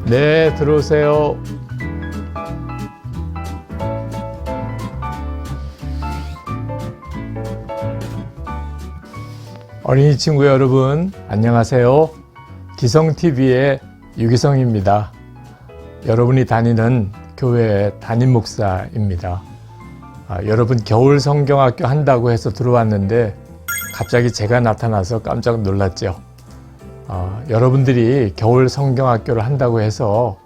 네, 들어오세요. 어린이 친구 여러분, 안녕하세요. 기성TV의 유기성입니다. 여러분이 다니는 교회의 담임 목사입니다. 여러분 겨울 성경학교 한다고 해서 들어왔는데 갑자기 제가 나타나서 깜짝 놀랐죠. 여러분들이 겨울 성경학교를 한다고 해서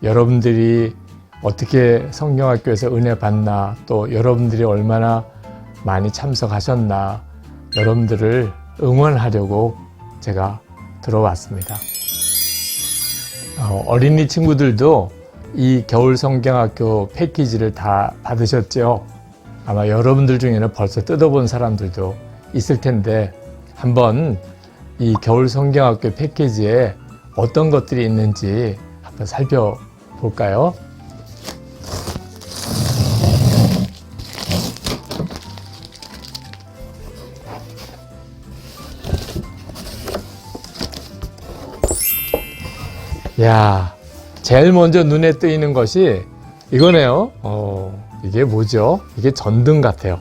여러분들이 어떻게 성경학교에서 은혜 받나, 또 여러분들이 얼마나 많이 참석하셨나, 여러분들을 응원하려고 제가 들어왔습니다. 어린이 친구들도 이 겨울 성경학교 패키지를 다 받으셨죠? 아마 여러분들 중에는 벌써 뜯어본 사람들도 있을 텐데 한번 이 겨울 성경학교 패키지에 어떤 것들이 있는지 한번 살펴볼까요? 야, 제일 먼저 눈에 띄는 것이 이거네요. 이게 뭐죠? 이게 전등 같아요.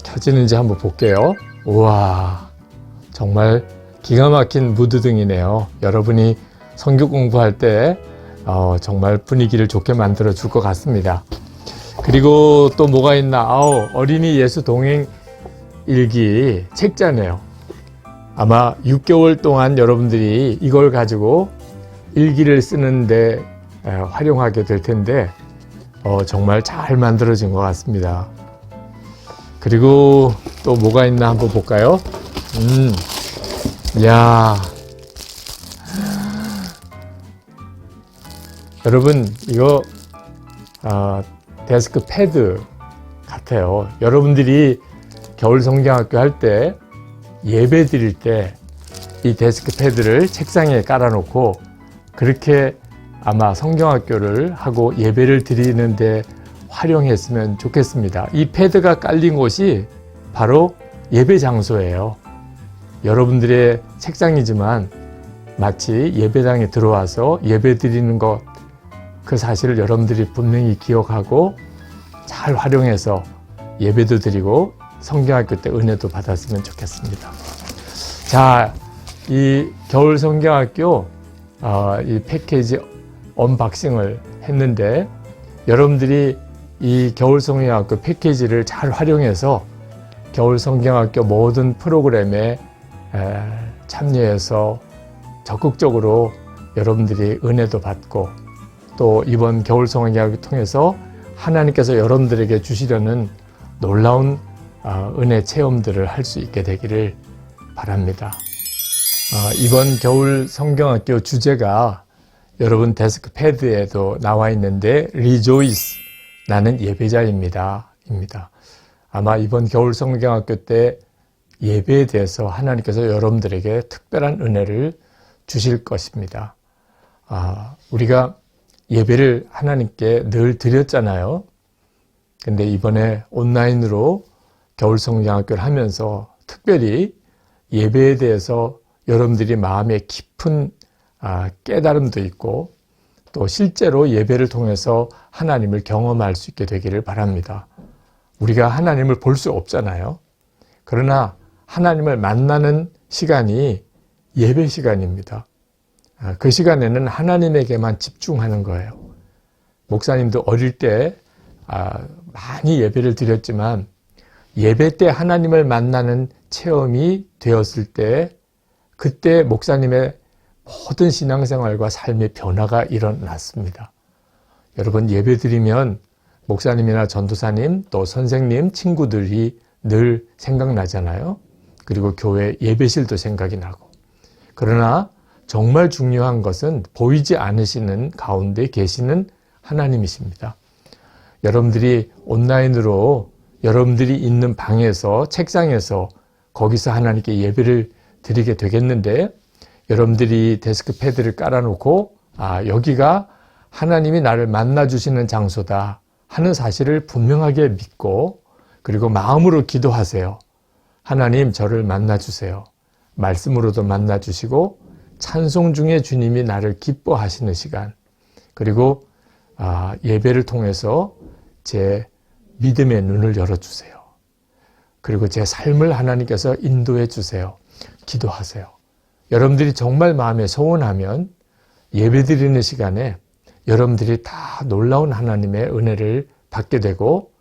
켜지는지 한번 볼게요. 우와, 정말 기가 막힌 무드등이네요. 여러분이 성경 공부할 때 정말 분위기를 좋게 만들어 줄 것 같습니다. 그리고 또 뭐가 있나? 어린이 예수 동행 일기 책자네요. 아마 6개월 동안 여러분들이 이걸 가지고 일기를 쓰는데 활용하게 될 텐데 정말 잘 만들어진 것 같습니다. 그리고 또 뭐가 있나 한번 볼까요? 야, 여러분 이거 데스크 패드 같아요. 여러분들이 겨울 성경학교 할 때 예배 드릴 때 이 데스크 패드를 책상에 깔아놓고 그렇게 아마 성경학교를 하고 예배를 드리는데 활용했으면 좋겠습니다. 이 패드가 깔린 곳이 바로 예배 장소예요. 여러분들의 책상이지만 마치 예배당에 들어와서 예배 드리는 것, 그 사실을 여러분들이 분명히 기억하고 잘 활용해서 예배도 드리고 성경학교 때 은혜도 받았으면 좋겠습니다. 자, 이 겨울 성경학교 이 패키지 언박싱을 했는데 여러분들이 이 겨울 성경학교 패키지를 잘 활용해서 겨울 성경학교 모든 프로그램에 참여해서 적극적으로 여러분들이 은혜도 받고 또 이번 겨울 성경학교 통해서 하나님께서 여러분들에게 주시려는 놀라운 은혜 체험들을 할 수 있게 되기를 바랍니다. 이번 겨울 성경학교 주제가 여러분 데스크 패드에도 나와 있는데 Rejoice, 나는 예배자입니다. 아마 이번 겨울 성경학교 때 예배에 대해서 하나님께서 여러분들에게 특별한 은혜를 주실 것입니다. 우리가 예배를 하나님께 늘 드렸잖아요. 근데 이번에 온라인으로 겨울 성경학교를 하면서 특별히 예배에 대해서 여러분들이 마음에 깊은 깨달음도 있고 또 실제로 예배를 통해서 하나님을 경험할 수 있게 되기를 바랍니다. 우리가 하나님을 볼 수 없잖아요. 그러나 하나님을 만나는 시간이 예배 시간입니다. 그 시간에는 하나님에게만 집중하는 거예요. 목사님도 어릴 때 많이 예배를 드렸지만 예배 때 하나님을 만나는 체험이 되었을 때 그때 목사님의 모든 신앙생활과 삶의 변화가 일어났습니다. 여러분 예배 드리면 목사님이나 전도사님 또 선생님, 친구들이 늘 생각나잖아요. 그리고 교회 예배실도 생각이 나고. 그러나 정말 중요한 것은 보이지 않으시는 가운데 계시는 하나님이십니다. 여러분들이 온라인으로 여러분들이 있는 방에서 책상에서 거기서 하나님께 예배를 드리게 되겠는데 여러분들이 데스크 패드를 깔아놓고 여기가 하나님이 나를 만나주시는 장소다 하는 사실을 분명하게 믿고 그리고 마음으로 기도하세요. 하나님 저를 만나주세요. 말씀으로도 만나주시고 찬송 중에 주님이 나를 기뻐하시는 시간, 그리고 예배를 통해서 제 믿음의 눈을 열어주세요. 그리고 제 삶을 하나님께서 인도해 주세요. 기도하세요. 여러분들이 정말 마음에 소원하면 예배드리는 시간에 여러분들이 다 놀라운 하나님의 은혜를 받게 되고,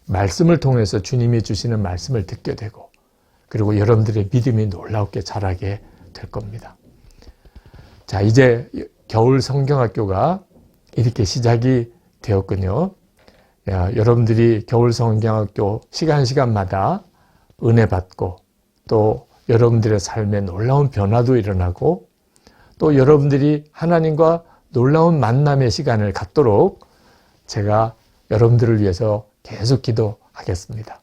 말씀을 통해서 주님이 주시는 말씀을 듣게 되고, 그리고 여러분들의 믿음이 놀랍게 자라게 될 겁니다. 자, 이제 겨울 성경학교가 이렇게 시작이 되었군요. 여러분들이 겨울 성경학교 시간마다 은혜 받고, 또 여러분들의 삶에 놀라운 변화도 일어나고, 또 여러분들이 하나님과 놀라운 만남의 시간을 갖도록 제가 여러분들을 위해서 계속 기도하겠습니다.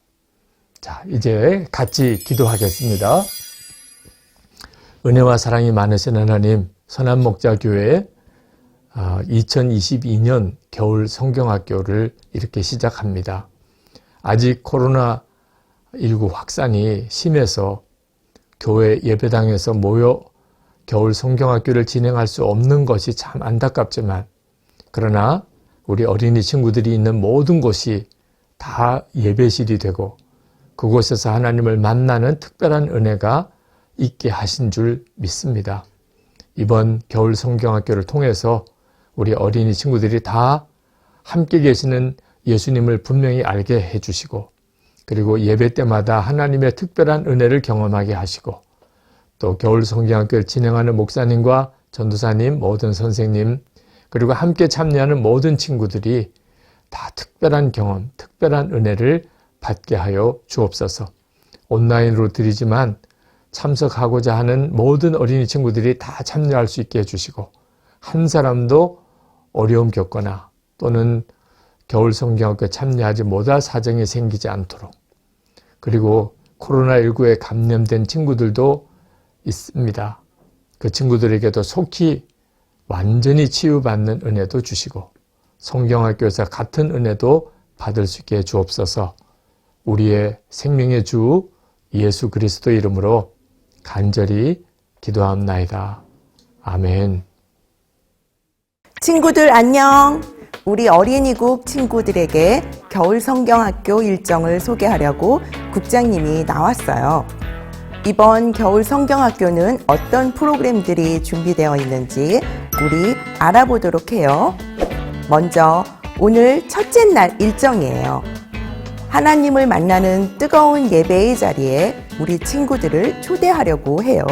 자, 이제 같이 기도하겠습니다. 은혜와 사랑이 많으신 하나님, 선한목자교회 2022년 겨울 성경학교를 이렇게 시작합니다. 아직 코로나19 확산이 심해서 교회 예배당에서 모여 겨울 성경학교를 진행할 수 없는 것이 참 안타깝지만, 그러나 우리 어린이 친구들이 있는 모든 곳이 다 예배실이 되고 그곳에서 하나님을 만나는 특별한 은혜가 있게 하신 줄 믿습니다. 이번 겨울 성경학교를 통해서 우리 어린이 친구들이 다 함께 계시는 예수님을 분명히 알게 해주시고, 그리고 예배 때마다 하나님의 특별한 은혜를 경험하게 하시고, 또 겨울 성경학교를 진행하는 목사님과 전도사님, 모든 선생님, 그리고 함께 참여하는 모든 친구들이 다 특별한 경험, 특별한 은혜를 받게 하여 주옵소서. 온라인으로 드리지만 참석하고자 하는 모든 어린이 친구들이 다 참여할 수 있게 해주시고, 한 사람도 어려움 겪거나 또는 겨울 성경학교에 참여하지 못할 사정이 생기지 않도록, 그리고 코로나19에 감염된 친구들도 있습니다. 그 친구들에게도 속히 완전히 치유받는 은혜도 주시고, 성경학교에서 같은 은혜도 받을 수 있게 주옵소서. 우리의 생명의 주 예수 그리스도 이름으로 간절히 기도합나이다. 아멘. 친구들 안녕. 우리 어린이국 친구들에게 겨울 성경학교 일정을 소개하려고 국장님이 나왔어요. 이번 겨울 성경학교는 어떤 프로그램들이 준비되어 있는지 우리 알아보도록 해요. 먼저 오늘 첫째 날 일정이에요. 하나님을 만나는 뜨거운 예배의 자리에 우리 친구들을 초대하려고 해요.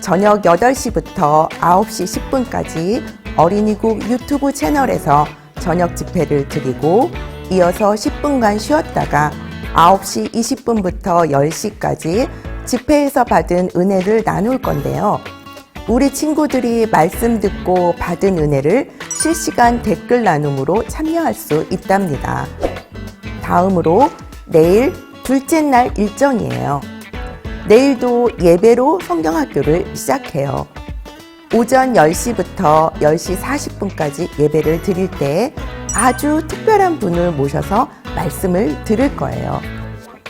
저녁 8시부터 9시 10분까지 어린이국 유튜브 채널에서 저녁 집회를 드리고, 이어서 10분간 쉬었다가 9시 20분부터 10시까지 집회에서 받은 은혜를 나눌 건데요. 우리 친구들이 말씀 듣고 받은 은혜를 실시간 댓글 나눔으로 참여할 수 있답니다. 다음으로 내일 둘째 날 일정이에요. 내일도 예배로 성경학교를 시작해요. 오전 10시부터 10시 40분까지 예배를 드릴 때 아주 특별한 분을 모셔서 말씀을 들을 거예요.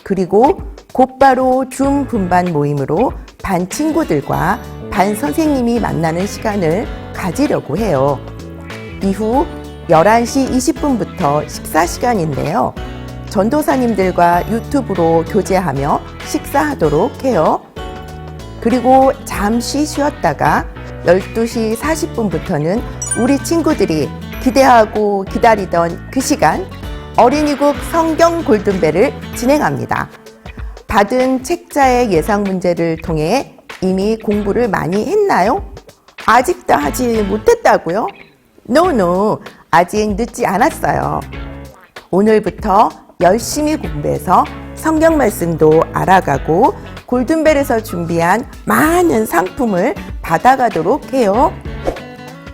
그리고 곧바로 줌 분반 모임으로 반 친구들과 반 선생님이 만나는 시간을 가지려고 해요. 이후 11시 20분부터 식사 시간인데요. 전도사님들과 유튜브로 교제하며 식사하도록 해요. 그리고 잠시 쉬었다가 12시 40분부터는 우리 친구들이 기대하고 기다리던 그 시간, 어린이국 성경 골든벨을 진행합니다. 받은 책자의 예상 문제를 통해 이미 공부를 많이 했나요? 아직 다 하지 못했다고요? No, 아직 늦지 않았어요. 오늘부터 열심히 공부해서 성경 말씀도 알아가고 골든벨에서 준비한 많은 상품을 받아가도록 해요.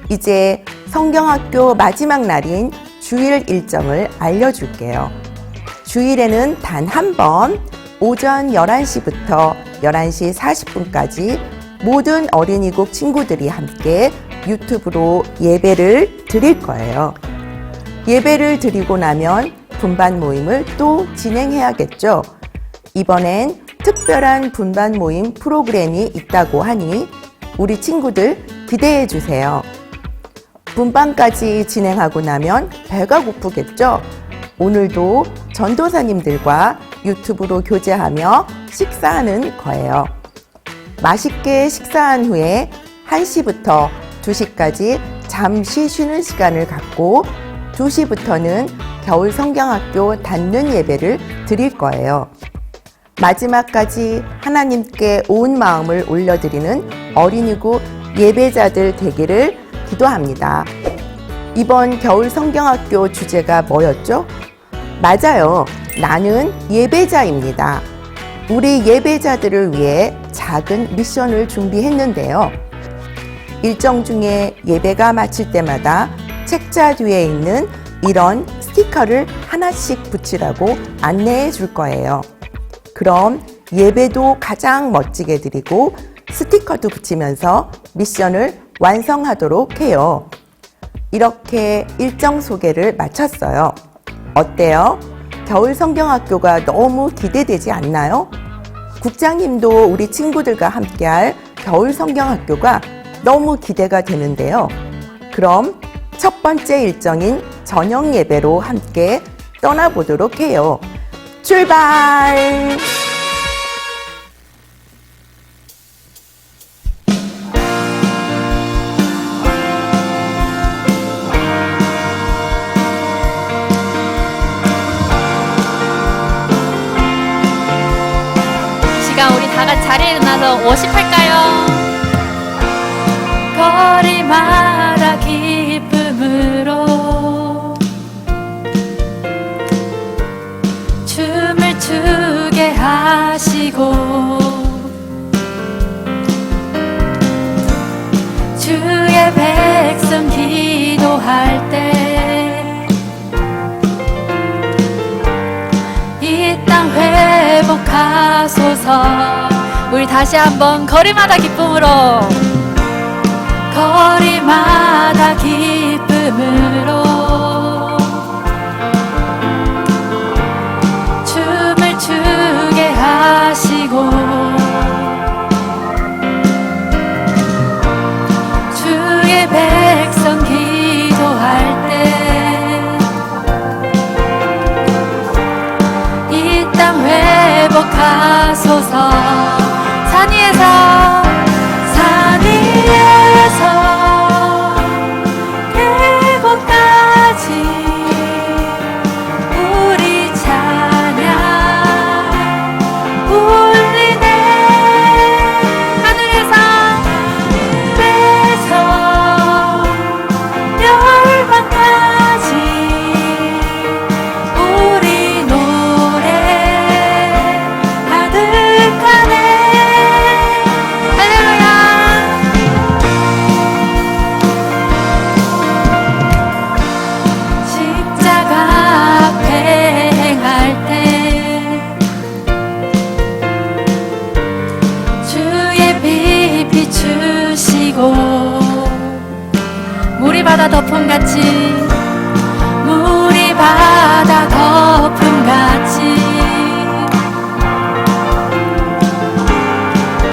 이제 성경학교 마지막 날인 주일 일정을 알려줄게요. 주일에는 단 한 번 오전 11시부터 11시 40분까지 모든 어린이국 친구들이 함께 유튜브로 예배를 드릴 거예요. 예배를 드리고 나면 분반 모임을 또 진행해야겠죠. 이번엔 특별한 분반 모임 프로그램이 있다고 하니 우리 친구들 기대해 주세요. 분반까지 진행하고 나면 배가 고프겠죠? 오늘도 전도사님들과 유튜브로 교제하며 식사하는 거예요. 맛있게 식사한 후에 1시부터 2시까지 잠시 쉬는 시간을 갖고 2시부터는 겨울 성경학교 닫는 예배를 드릴 거예요. 마지막까지 하나님께 온 마음을 올려드리는 어린이국 예배자들 되기를 기도합니다. 이번 겨울 성경학교 주제가 뭐였죠? 맞아요. 나는 예배자입니다. 우리 예배자들을 위해 작은 미션을 준비했는데요. 일정 중에 예배가 마칠 때마다 책자 뒤에 있는 이런 스티커를 하나씩 붙이라고 안내해 줄 거예요. 그럼 예배도 가장 멋지게 드리고 스티커도 붙이면서 미션을 완성하도록 해요. 이렇게 일정 소개를 마쳤어요. 어때요? 겨울 성경학교가 너무 기대되지 않나요? 국장님도 우리 친구들과 함께할 겨울 성경학교가 너무 기대가 되는데요. 그럼 첫 번째 일정인 저녁 예배로 함께 떠나보도록 해요. 출발! 시간 우리 다 같이 자리에 일어나서 워십할까요? 거리마다 기쁨으로 춤을 추게 하시고 주의 백성 기도할 때 이 땅 회복하소서. 우리 다시 한번 거리마다 기쁨으로 거리마다 기쁨으로 춤을 추게 하시고 주의 백성 기도할 때 이 땅 회복하소서. 산 위에서 계곡까지 우리 찬양 울리네. 하늘에서 열방까지 우리 노래 가득하네. 할렐루야. 십자가 앞에 행할 때 주의 빛 비추시고 물이 바다 덮음같이 물이 바다 덮음같이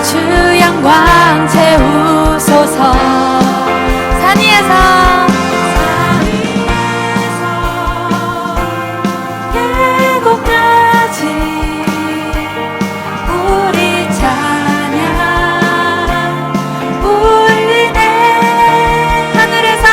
주 영광 채우소서. 산 위에서 계곡까지 우리 찬양 울리네. 하늘에서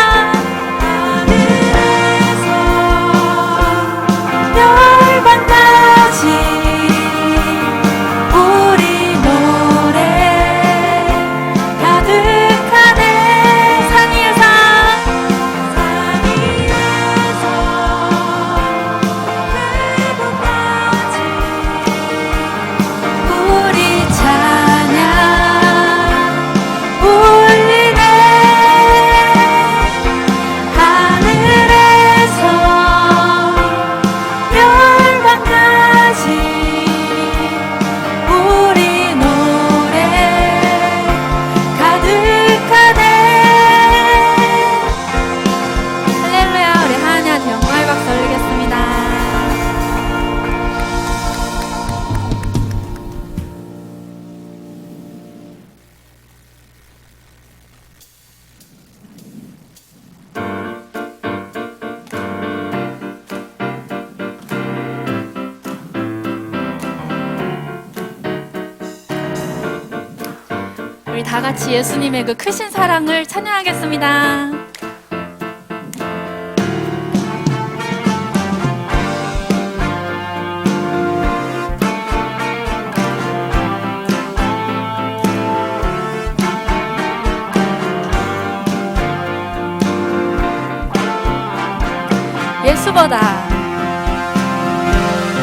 우리 다 같이 예수님의 그 크신 사랑을 찬양하겠습니다.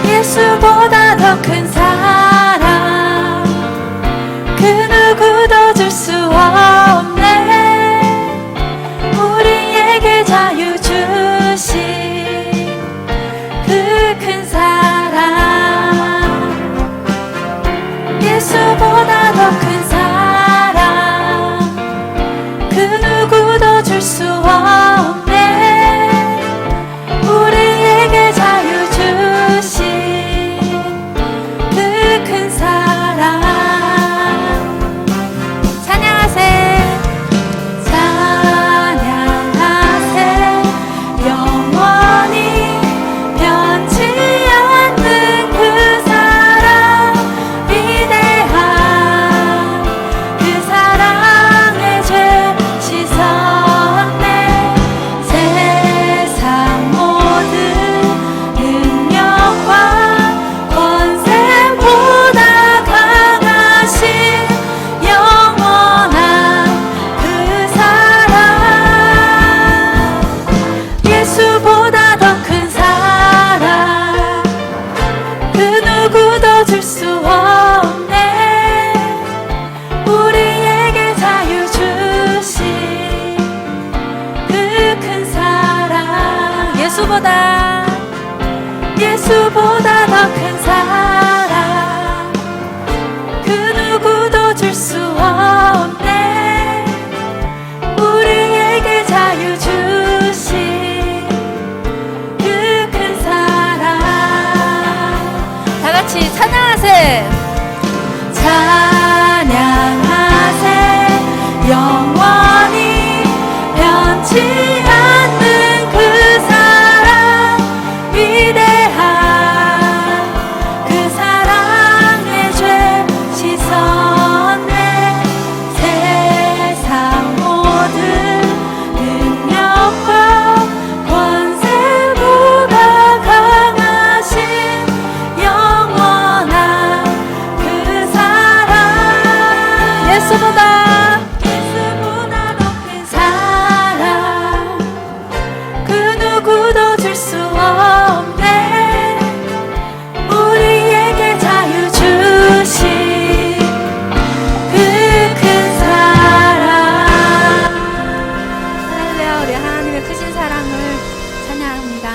예수보다 더 큰 사랑 그 누구도 줄 수 없네. 우리에게 자유 주신 그 큰 사랑 예수보다 더 큰 사랑 그 누구도 줄 수 없네. 우리에게 자유 주신 그 큰 사랑 찬양하세 찬양하세 영원히 변치 않는 그 사랑 위대한 그 사랑의 죄 씻었네. 세상 모든 능력과 권세보다 강하신 영원한 그 사랑 예수보다 더 큰 사랑 그 누구도 줄 수 없네. 우리에게 자유 주신 그 큰 사랑 예수보다 더 큰 사랑 그 누구도 줄 수 없네. 우리에게 자유 주신 그 큰 사랑 다 같이 찬양하세 찬양하세 영원히 변치 않는 그 사랑 위대한 그 사랑의 죄 씻었네. 세상 모든 능력과 권세보다 강하신 영원한 그 사랑 예수보다 더 큰 사랑 그 누구도 줄 수 없네. 우리에게 자유 주신 그 큰 사랑 할렐루야. 우리 하나님의 크신 사랑을 찬양합니다.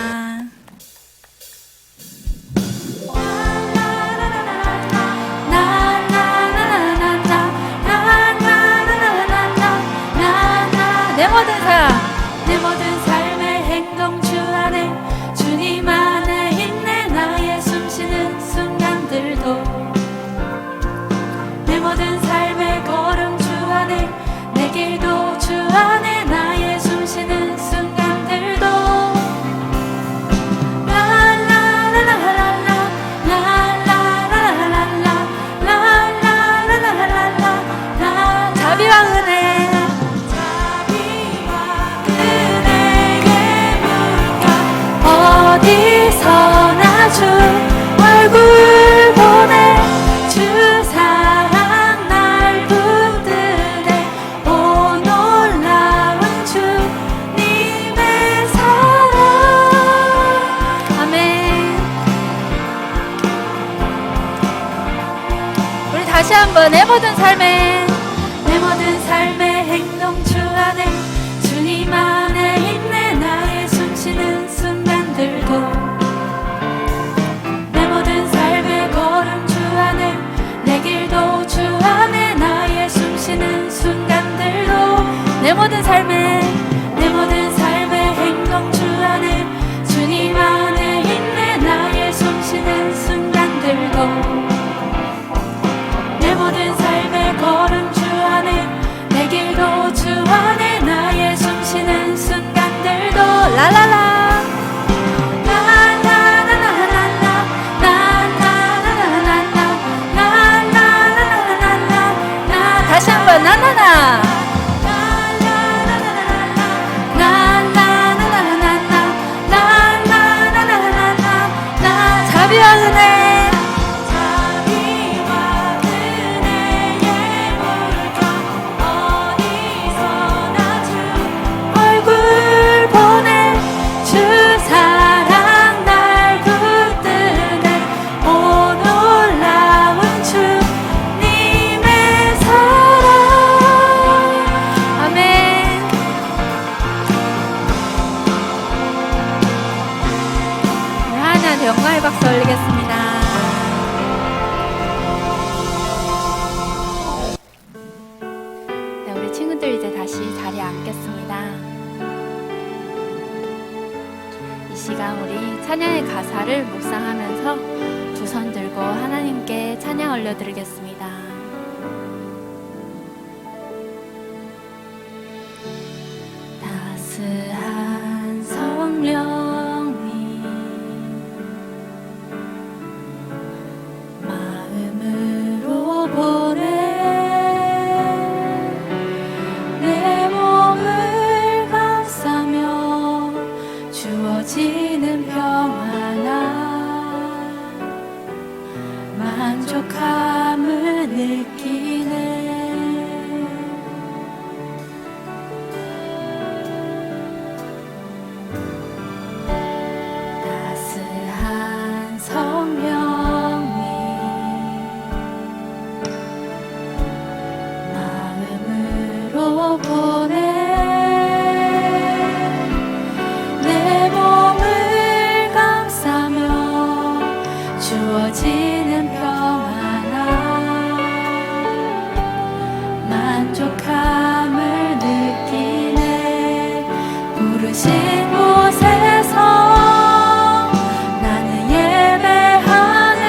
내 모든 삶의 행동 주 안에 주님 안에 있네. 나의 숨쉬는 순간들도 내 모든 삶의 걸음 주 안에 내 길도 주 안에 나의 숨쉬는 순간들도 자비와 은혜 어디서나 주 얼굴 보내 주 사랑 날 붙드네. 오 놀라운 주님의 사랑 아멘. 우리 다시 한번 내 모든 삶의 행동 주 안에 주님 안에 있네. 나의 숨쉬는 순간들도 내 모든 삶의 걸음 주 안에 내 길도 주 안에 나의 숨쉬는 순간들도 내 모든 삶의 행동 주 안에 주님 안에 있네. 나의 숨쉬는 순간들도 내 모든 삶의 걸음 주 안에 내 길도 주 안에 나의 숨쉬는 순간들도 라라라 다시 한번 박수 올리겠습니다. 네, 우리 친구들 이제 다시 자리에 앉겠습니다. 이 시간 우리 찬양의 가사를 묵상하면서 두 손 들고 하나님께 찬양 올려드리겠습니다. 따스한 성령이 마음으로 보내 내 몸을 감싸며 주어지는 평안함 만족함을 느끼네. 따스한 성령이 마음으로 보내 내 몸을 감싸며 주어지는 평안함 만족함을 느끼네. 부르신 곳에서 나는 예배하네.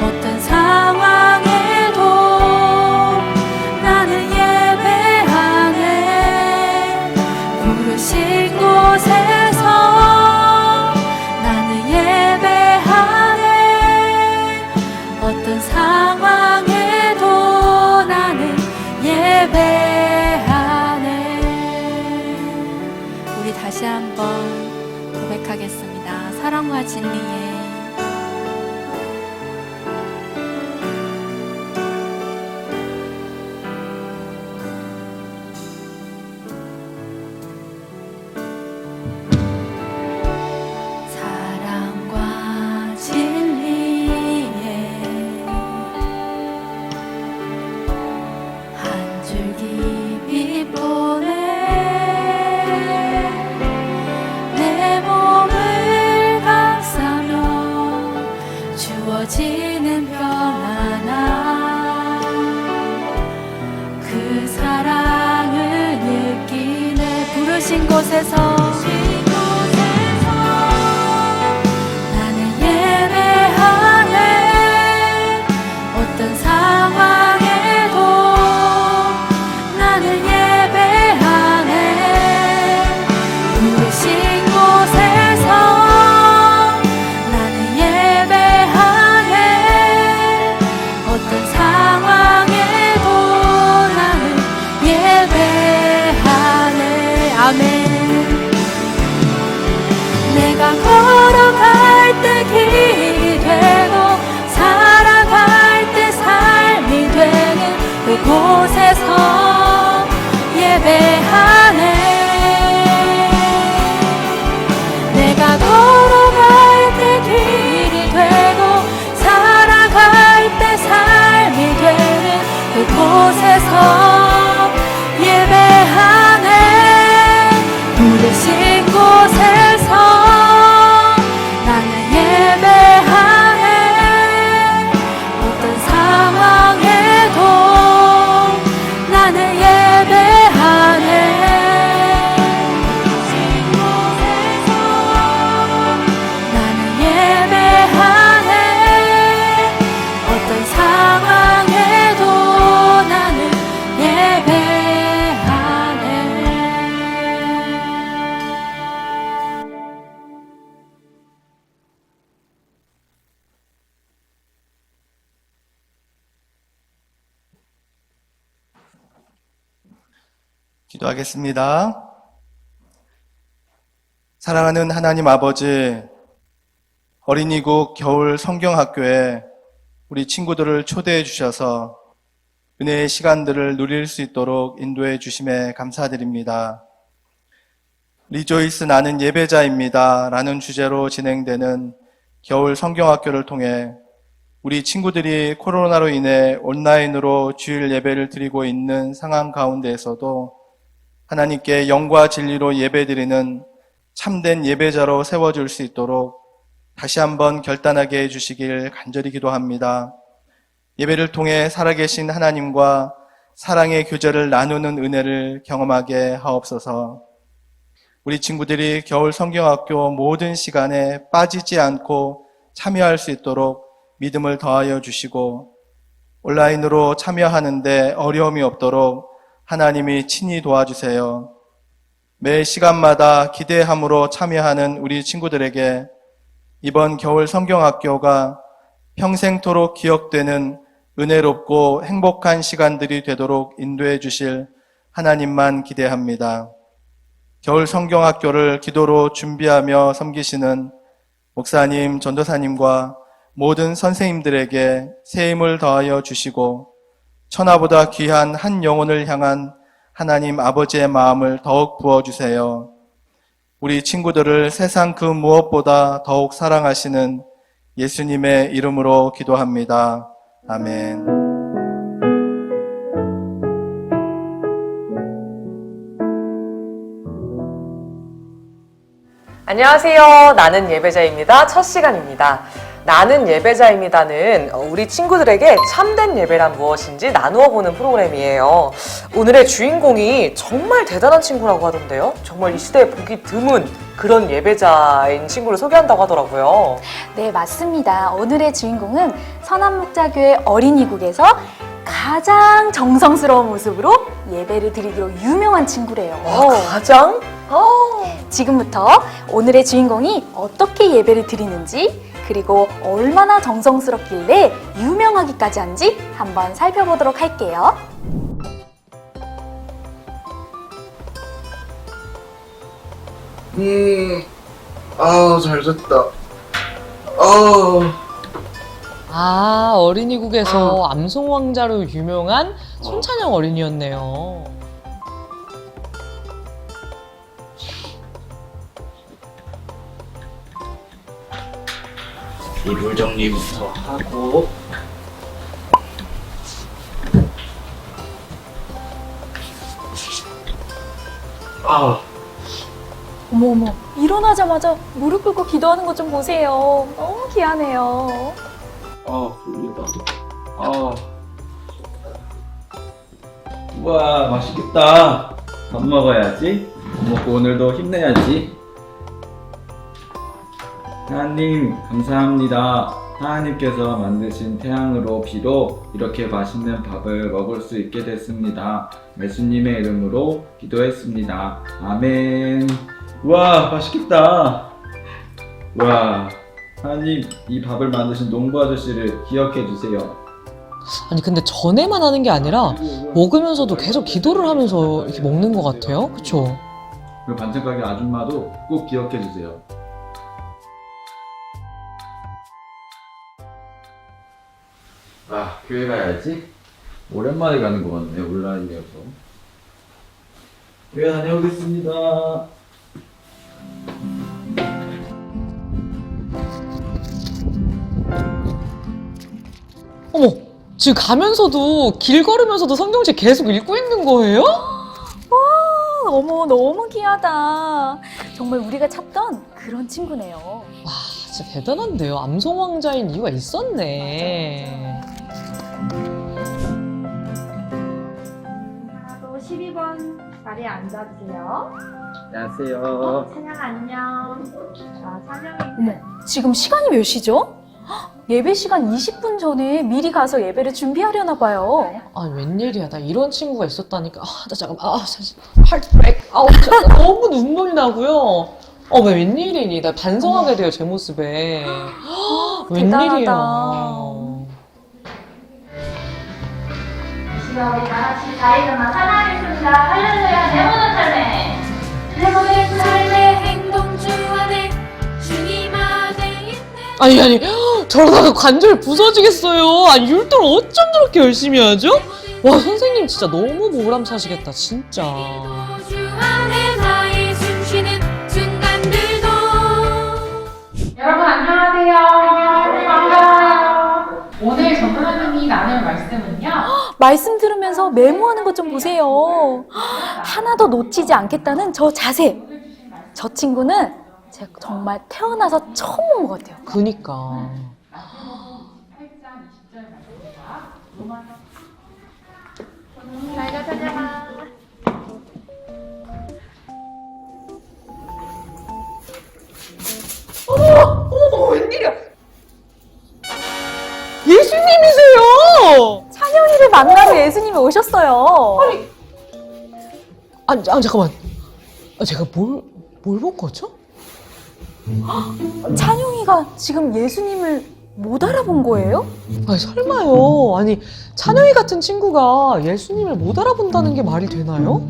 어떤 상황에도 나는 예배하네. 부르신 곳에서 나는 예배하네. 어떤 상황에도 나는 예배하네. 우리 다시 한번 고백하겠습니다. 사랑과 진리에 사랑과 진리에 한 줄기 빛 보내 내 몸을 감싸며 주어지는 평안함 그 사랑을 느끼네. 부르신 곳에서 나는 예배하네. 어떤 상황에도 나는 예배하네. 부르신 곳에서 나는 예배하네. 어떤 상황에도 나는 예배하네. 아멘. 내가 걸어갈 때 길이 되고 살아갈 때 삶이 되는 그곳에서 예배하네. 내가 걸어갈 때 길이 되고 살아갈 때 삶이 되는 그곳에서 예배하네. 부르신 곳에서 나는 예배하네. 어떤 상황에도 나는 예배하네. 부르신 곳에서 나는 예배하네. 어떤 상황에도 나는 예배하네. 기도하겠습니다. 사랑하는 하나님 아버지, 어린이국 겨울 성경학교에 우리 친구들을 초대해 주셔서 은혜의 시간들을 누릴 수 있도록 인도해 주심에 감사드립니다. 리조이스 나는 예배자입니다 라는 주제로 진행되는 겨울 성경학교를 통해 우리 친구들이 코로나로 인해 온라인으로 주일 예배를 드리고 있는 상황 가운데에서도 하나님께 영과 진리로 예배드리는 참된 예배자로 세워줄 수 있도록 다시 한번 결단하게 해주시길 간절히 기도합니다. 예배를 통해 살아계신 하나님과 사랑의 교제를 나누는 은혜를 경험하게 하옵소서. 우리 친구들이 겨울 성경학교 모든 시간에 빠지지 않고 참여할 수 있도록 믿음을 더하여 주시고 온라인으로 참여하는데 어려움이 없도록 하나님이 친히 도와주세요. 매 시간마다 기대함으로 참여하는 우리 친구들에게 이번 겨울 성경학교가 평생토록 기억되는 은혜롭고 행복한 시간들이 되도록 인도해 주실 하나님만 기대합니다. 겨울 성경학교를 기도로 준비하며 섬기시는 목사님, 전도사님과 모든 선생님들에게 새 힘을 더하여 주시고 천하보다 귀한 한 영혼을 향한 하나님 아버지의 마음을 더욱 부어주세요. 우리 친구들을 세상 그 무엇보다 더욱 사랑하시는 예수님의 이름으로 기도합니다. 아멘. 안녕하세요. 나는 예배자입니다. 첫 시간입니다. 나는 예배자입니다는 우리 친구들에게 참된 예배란 무엇인지 나누어 보는 프로그램이에요. 오늘의 주인공이 정말 대단한 친구라고 하던데요. 정말 이 시대에 보기 드문 그런 예배자인 친구를 소개한다고 하더라고요. 네, 맞습니다. 오늘의 주인공은 선한목자교회 어린이국에서 가장 정성스러운 모습으로 예배를 드리기로 유명한 친구래요. 가장? 지금부터 오늘의 주인공이 어떻게 예배를 드리는지 그리고 얼마나 정성스럽길래 유명하기까지 한지 한번 살펴보도록 할게요. 잘 잤다. 어린이국에서 암송왕자로 유명한 손찬영 어린이였네요. 이불 정리부터 하고. 어머, 일어나자마자 무릎 꿇고 기도하는 것 좀 보세요. 너무 귀하네요. 졸리다. 우와, 맛있겠다. 밥 먹어야지. 밥 먹고 오늘도 힘내야지. 하나님, 감사합니다. 하나님께서 만드신 태양으로 비로 이렇게 맛있는 밥을 먹을 수 있게 됐습니다. 예수님의 이름으로 기도했습니다. 아멘. 우와, 맛있겠다. 우와, 하나님, 이 밥을 만드신 농부 아저씨를 기억해 주세요. 아니 근데 전에만 하는 게 아니라 먹으면서도 계속 기도를 하면서 이렇게 먹는 것 같아요. 그쵸? 그 반찬 가게 아줌마도 꼭 기억해 주세요. 교회 가야지. 오랜만에 가는 것 같네, 온라인이어서. 교회 다녀오겠습니다. 어머, 지금 가면서도 길 걸으면서도 성경책 계속 읽고 있는 거예요? 어머, 너무 귀하다. 정말 우리가 찾던 그런 친구네요. 와, 진짜 대단한데요. 암송왕자인 이유가 있었네. 또 12번 자리에 앉아주세요. 안녕하세요. 찬양 안녕. 자, 찬양이 어머, 지금 시간이 몇 시죠? 예배 시간 20분 전에 미리 가서 예배를 준비하려나 봐요. 아, 웬일이야. 나 이런 친구가 있었다니까. 나 잠깐만. 하트브레이크. 진짜 너무 눈물이 나고요. 왜 웬일이니? 나 반성하게 돼요, 제 모습에. 웬일이야. 이 시간 우리 다 같이 자리에만 찬양하겠습니다. 할렐루야 내 모든 삶에 내 모든 삶에 행동 주 안에 주님 안에 있는 아니, 저러다가 관절 부서지겠어요. 아니, 율동을 어쩜 저렇게 열심히 하죠? 와, 선생님 진짜 너무 보람차시겠다, 진짜. 주 안에 나의 숨쉬는 순간들도 여러분 안녕하세요. 반가워요. 오늘 전도사님이 나눌 말씀은요. 말씀 들으면서 메모하는 것 좀 보세요. 하나도 놓치지 않겠다는 저 자세. 저 친구는 제가 정말 태어나서 처음 본 것 같아요. 그니까. 8장 20절 말씀입니다. 로마서 잘가 찾아가. 웬일이야? 예수님이세요! 찬영이를 만나러 예수님이 오셨어요. 아니, 잠깐만. 제가 뭘 본 거죠? 찬영이가 지금 예수님을 못 알아본 거예요? 아니, 설마요. 아니, 찬영이 같은 친구가 예수님을 못 알아본다는 게 말이 되나요?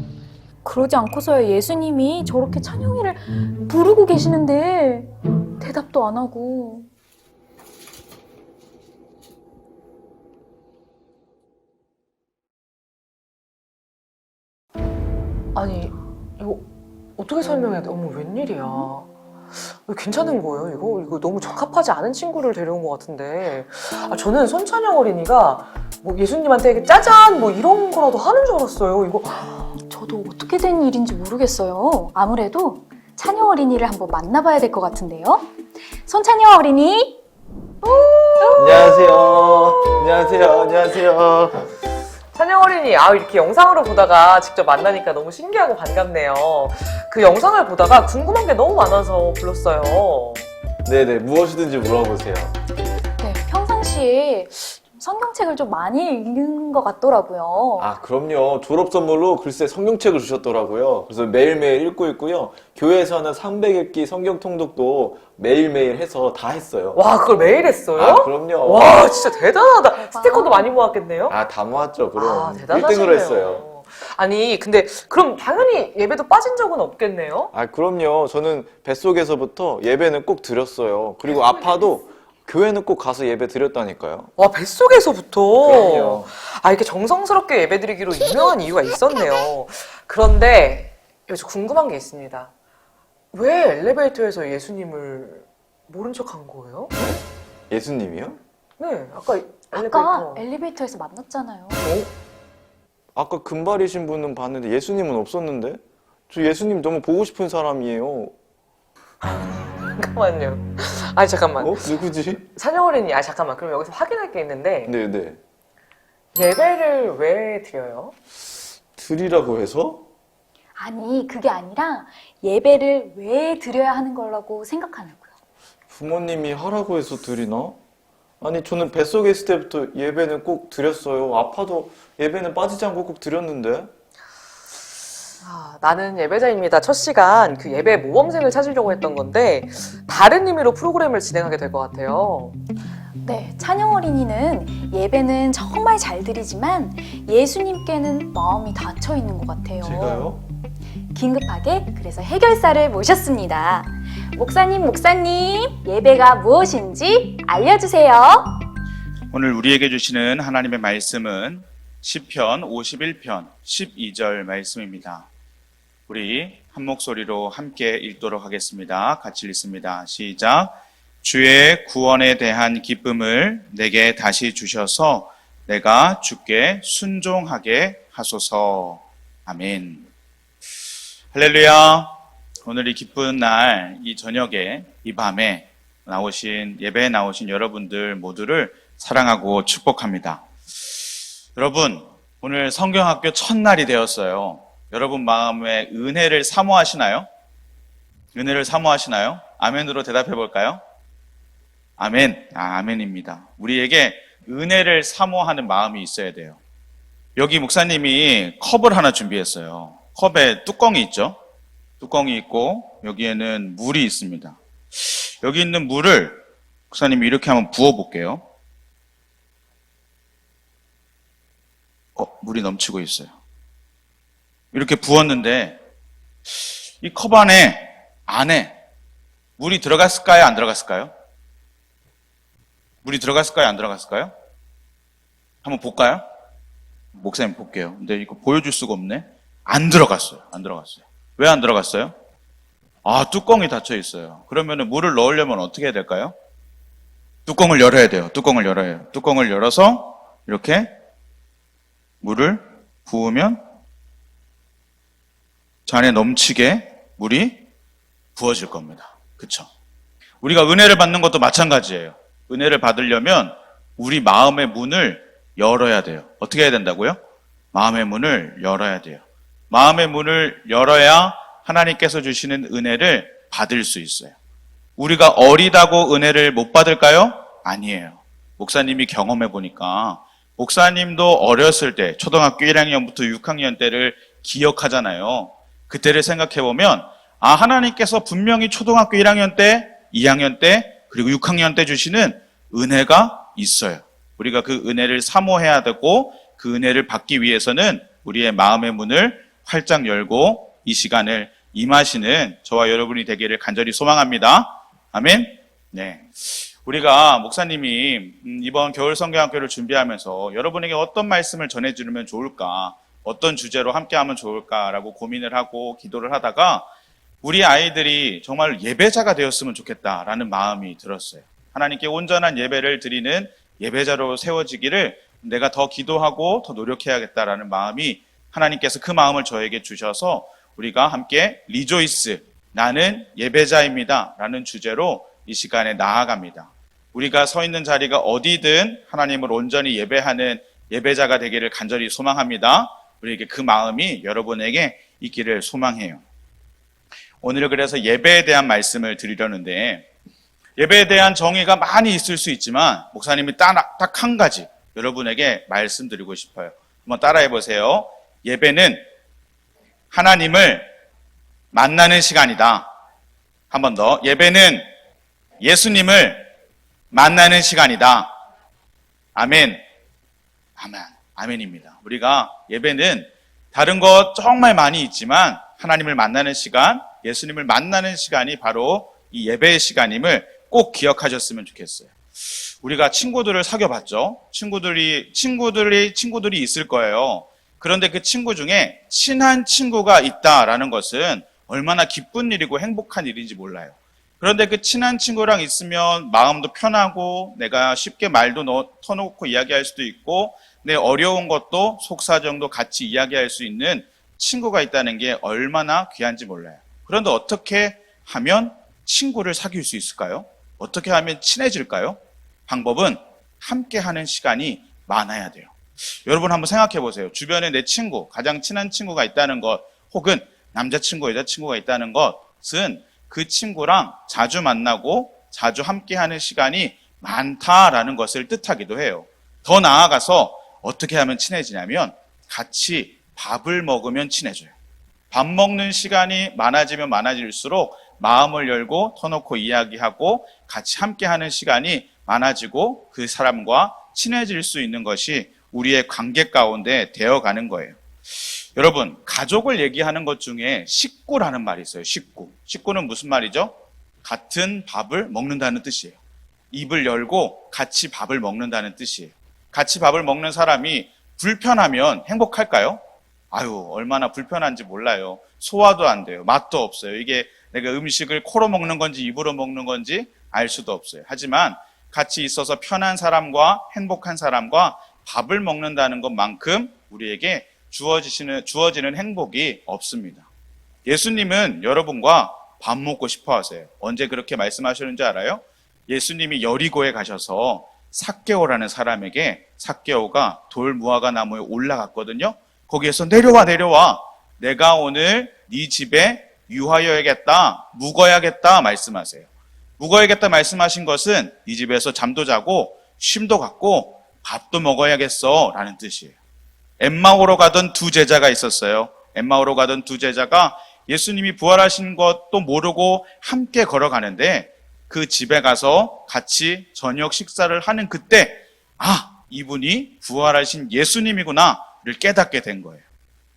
그러지 않고서야 예수님이 저렇게 찬영이를 부르고 계시는데 대답도 안 하고. 아니, 이거 어떻게 설명해야 돼? 어머, 웬일이야. 이거 괜찮은 거예요, 이거? 이거 너무 적합하지 않은 친구를 데려온 것 같은데. 저는 손찬영 어린이가 뭐 예수님한테 이렇게 짜잔 뭐 이런 거라도 하는 줄 알았어요. 이거 저도 어떻게 된 일인지 모르겠어요. 아무래도 찬영 어린이를 한번 만나봐야 될 것 같은데요. 손찬영 어린이. 안녕하세요. 안녕하세요. 안녕하세요. 찬영 어린이, 이렇게 영상으로 보다가 직접 만나니까 너무 신기하고 반갑네요. 그 영상을 보다가 궁금한 게 너무 많아서 불렀어요. 네네, 무엇이든지 물어보세요. 네, 평상시에 성경책을 좀 많이 읽는 것 같더라고요. 아, 그럼요. 졸업 선물로 글쎄 성경책을 주셨더라고요. 그래서 매일매일 읽고 있고요. 교회에서는 300읽기 성경 통독도 매일매일 해서 다 했어요. 와, 그걸 매일 했어요? 아, 그럼요. 와, 진짜 대단하다. 스티커도 많이 모았겠네요? 아, 다 모았죠. 그럼. 대단하시네요. 1등으로 했어요. 아니, 근데 그럼 당연히 예배도 빠진 적은 없겠네요? 아, 그럼요. 저는 뱃속에서부터 예배는 꼭 드렸어요. 그리고 아파도 교회는 꼭 가서 예배 드렸다니까요. 와, 뱃속에서부터? 그럼요. 이렇게 정성스럽게 예배드리기로 유명한 이유가 있었네요. 그런데 여기서 궁금한 게 있습니다. 왜 엘리베이터에서 예수님을 모른 척 한 거예요? 예수님이요? 네, 아까 아까 엘리베이터에서 만났잖아요. 아까 금발이신 분은 봤는데 예수님은 없었는데? 저 예수님 너무 보고 싶은 사람이에요. 잠깐만요. 아니, 잠깐만. 누구지? 찬영 어린이, 잠깐만. 그럼 여기서 확인할 게 있는데 네네. 예배를 왜 드려요? 드리라고 해서? 아니, 그게 아니라 예배를 왜 드려야 하는 거라고 생각하냐고요. 부모님이 하라고 해서 드리나? 아니, 저는 뱃속에 있을 때부터 예배는 꼭 드렸어요. 아파도 예배는 빠지지 않고 꼭 드렸는데. 나는 예배자입니다. 첫 시간 그 예배 모범생을 찾으려고 했던 건데 다른 의미로 프로그램을 진행하게 될 것 같아요. 네, 찬영 어린이는 예배는 정말 잘 드리지만 예수님께는 마음이 닫혀 있는 것 같아요. 제가요? 긴급하게 그래서 해결사를 모셨습니다. 목사님, 예배가 무엇인지 알려주세요. 오늘 우리에게 주시는 하나님의 말씀은 시편 51편 12절 말씀입니다. 우리 한 목소리로 함께 읽도록 하겠습니다. 같이 읽습니다. 시작. 주의 구원에 대한 기쁨을 내게 다시 주셔서 내가 주께 순종하게 하소서. 아멘. 할렐루야. 오늘 이 기쁜 날, 이 저녁에, 이 밤에 예배에 나오신 여러분들 모두를 사랑하고 축복합니다. 여러분, 오늘 성경학교 첫날이 되었어요. 여러분 마음에 은혜를 사모하시나요? 은혜를 사모하시나요? 아멘으로 대답해 볼까요? 아멘. 아멘입니다. 우리에게 은혜를 사모하는 마음이 있어야 돼요. 여기 목사님이 컵을 하나 준비했어요. 컵에 뚜껑이 있죠? 뚜껑이 있고 여기에는 물이 있습니다. 여기 있는 물을 목사님이 이렇게 한번 부어 볼게요. 물이 넘치고 있어요. 이렇게 부었는데 이 컵 안에 물이 들어갔을까요? 안 들어갔을까요? 물이 들어갔을까요? 안 들어갔을까요? 한번 볼까요? 목사님 볼게요. 근데 이거 보여줄 수가 없네. 안 들어갔어요. 안 들어갔어요. 왜 안 들어갔어요? 뚜껑이 닫혀 있어요. 그러면 물을 넣으려면 어떻게 해야 될까요? 뚜껑을 열어야 돼요. 뚜껑을 열어요. 뚜껑을 열어서 이렇게 물을 부으면 저 안에 넘치게 물이 부어질 겁니다. 그쵸? 우리가 은혜를 받는 것도 마찬가지예요. 은혜를 받으려면 우리 마음의 문을 열어야 돼요. 어떻게 해야 된다고요? 마음의 문을 열어야 돼요. 마음의 문을 열어야 하나님께서 주시는 은혜를 받을 수 있어요. 우리가 어리다고 은혜를 못 받을까요? 아니에요. 목사님이 경험해 보니까 목사님도 어렸을 때 초등학교 1학년부터 6학년 때를 기억하잖아요. 그때를 생각해 보면 하나님께서 분명히 초등학교 1학년 때, 2학년 때, 그리고 6학년 때 주시는 은혜가 있어요. 우리가 그 은혜를 사모해야 되고 그 은혜를 받기 위해서는 우리의 마음의 문을 활짝 열고 이 시간을 임하시는 저와 여러분이 되기를 간절히 소망합니다. 아멘. 네. 우리가 목사님이 이번 겨울 성경학교를 준비하면서 여러분에게 어떤 말씀을 전해주면 좋을까, 어떤 주제로 함께하면 좋을까라고 고민을 하고 기도를 하다가 우리 아이들이 정말 예배자가 되었으면 좋겠다라는 마음이 들었어요. 하나님께 온전한 예배를 드리는 예배자로 세워지기를 내가 더 기도하고 더 노력해야겠다라는 마음이 하나님께서 그 마음을 저에게 주셔서 우리가 함께 리조이스, 나는 예배자입니다 라는 주제로 이 시간에 나아갑니다. 우리가 서 있는 자리가 어디든 하나님을 온전히 예배하는 예배자가 되기를 간절히 소망합니다. 우리에게 그 마음이 여러분에게 있기를 소망해요. 오늘 그래서 예배에 대한 말씀을 드리려는데, 예배에 대한 정의가 많이 있을 수 있지만 목사님이 딱 한 가지 여러분에게 말씀드리고 싶어요. 한번 따라해 보세요. 예배는 하나님을 만나는 시간이다. 한 번 더. 예배는 예수님을 만나는 시간이다. 아멘. 아멘. 아멘입니다. 우리가 예배는 다른 것 정말 많이 있지만 하나님을 만나는 시간, 예수님을 만나는 시간이 바로 이 예배의 시간임을 꼭 기억하셨으면 좋겠어요. 우리가 친구들을 사귀어봤죠. 친구들이 있을 거예요. 그런데 그 친구 중에 친한 친구가 있다라는 것은 얼마나 기쁜 일이고 행복한 일인지 몰라요. 그런데 그 친한 친구랑 있으면 마음도 편하고 내가 쉽게 말도 터놓고 이야기할 수도 있고 내 어려운 것도 속사정도 같이 이야기할 수 있는 친구가 있다는 게 얼마나 귀한지 몰라요. 그런데 어떻게 하면 친구를 사귈 수 있을까요? 어떻게 하면 친해질까요? 방법은 함께 하는 시간이 많아야 돼요. 여러분 한번 생각해 보세요. 주변에 내 친구, 가장 친한 친구가 있다는 것, 혹은 남자친구, 여자친구가 있다는 것은 그 친구랑 자주 만나고 자주 함께 하는 시간이 많다라는 것을 뜻하기도 해요. 더 나아가서 어떻게 하면 친해지냐면 같이 밥을 먹으면 친해져요. 밥 먹는 시간이 많아지면 많아질수록 마음을 열고 터놓고 이야기하고 같이 함께하는 시간이 많아지고 그 사람과 친해질 수 있는 것이 우리의 관계 가운데 되어가는 거예요. 여러분, 가족을 얘기하는 것 중에 식구라는 말이 있어요. 식구. 식구는 무슨 말이죠? 같은 밥을 먹는다는 뜻이에요. 입을 열고 같이 밥을 먹는다는 뜻이에요. 같이 밥을 먹는 사람이 불편하면 행복할까요? 아유, 얼마나 불편한지 몰라요. 소화도 안 돼요. 맛도 없어요. 이게 내가 음식을 코로 먹는 건지 입으로 먹는 건지 알 수도 없어요. 하지만 같이 있어서 편한 사람과 행복한 사람과 밥을 먹는다는 것만큼 우리에게 주어지는 행복이 없습니다. 예수님은 여러분과 밥 먹고 싶어 하세요. 언제 그렇게 말씀하셨는지 알아요? 예수님이 여리고에 가셔서 삭개오라는 사람에게 삭개오가 돌 무화과 나무에 올라갔거든요. 거기에서 내려와. 내가 오늘 네 집에 유하여야겠다, 묵어야겠다 말씀하세요. 묵어야겠다 말씀하신 것은 네 집에서 잠도 자고 쉼도 갖고 밥도 먹어야겠어 라는 뜻이에요. 엠마오로 가던 두 제자가 있었어요. 엠마오로 가던 두 제자가 예수님이 부활하신 것도 모르고 함께 걸어가는데 그 집에 가서 같이 저녁 식사를 하는 그때 이분이 부활하신 예수님이구나를 깨닫게 된 거예요.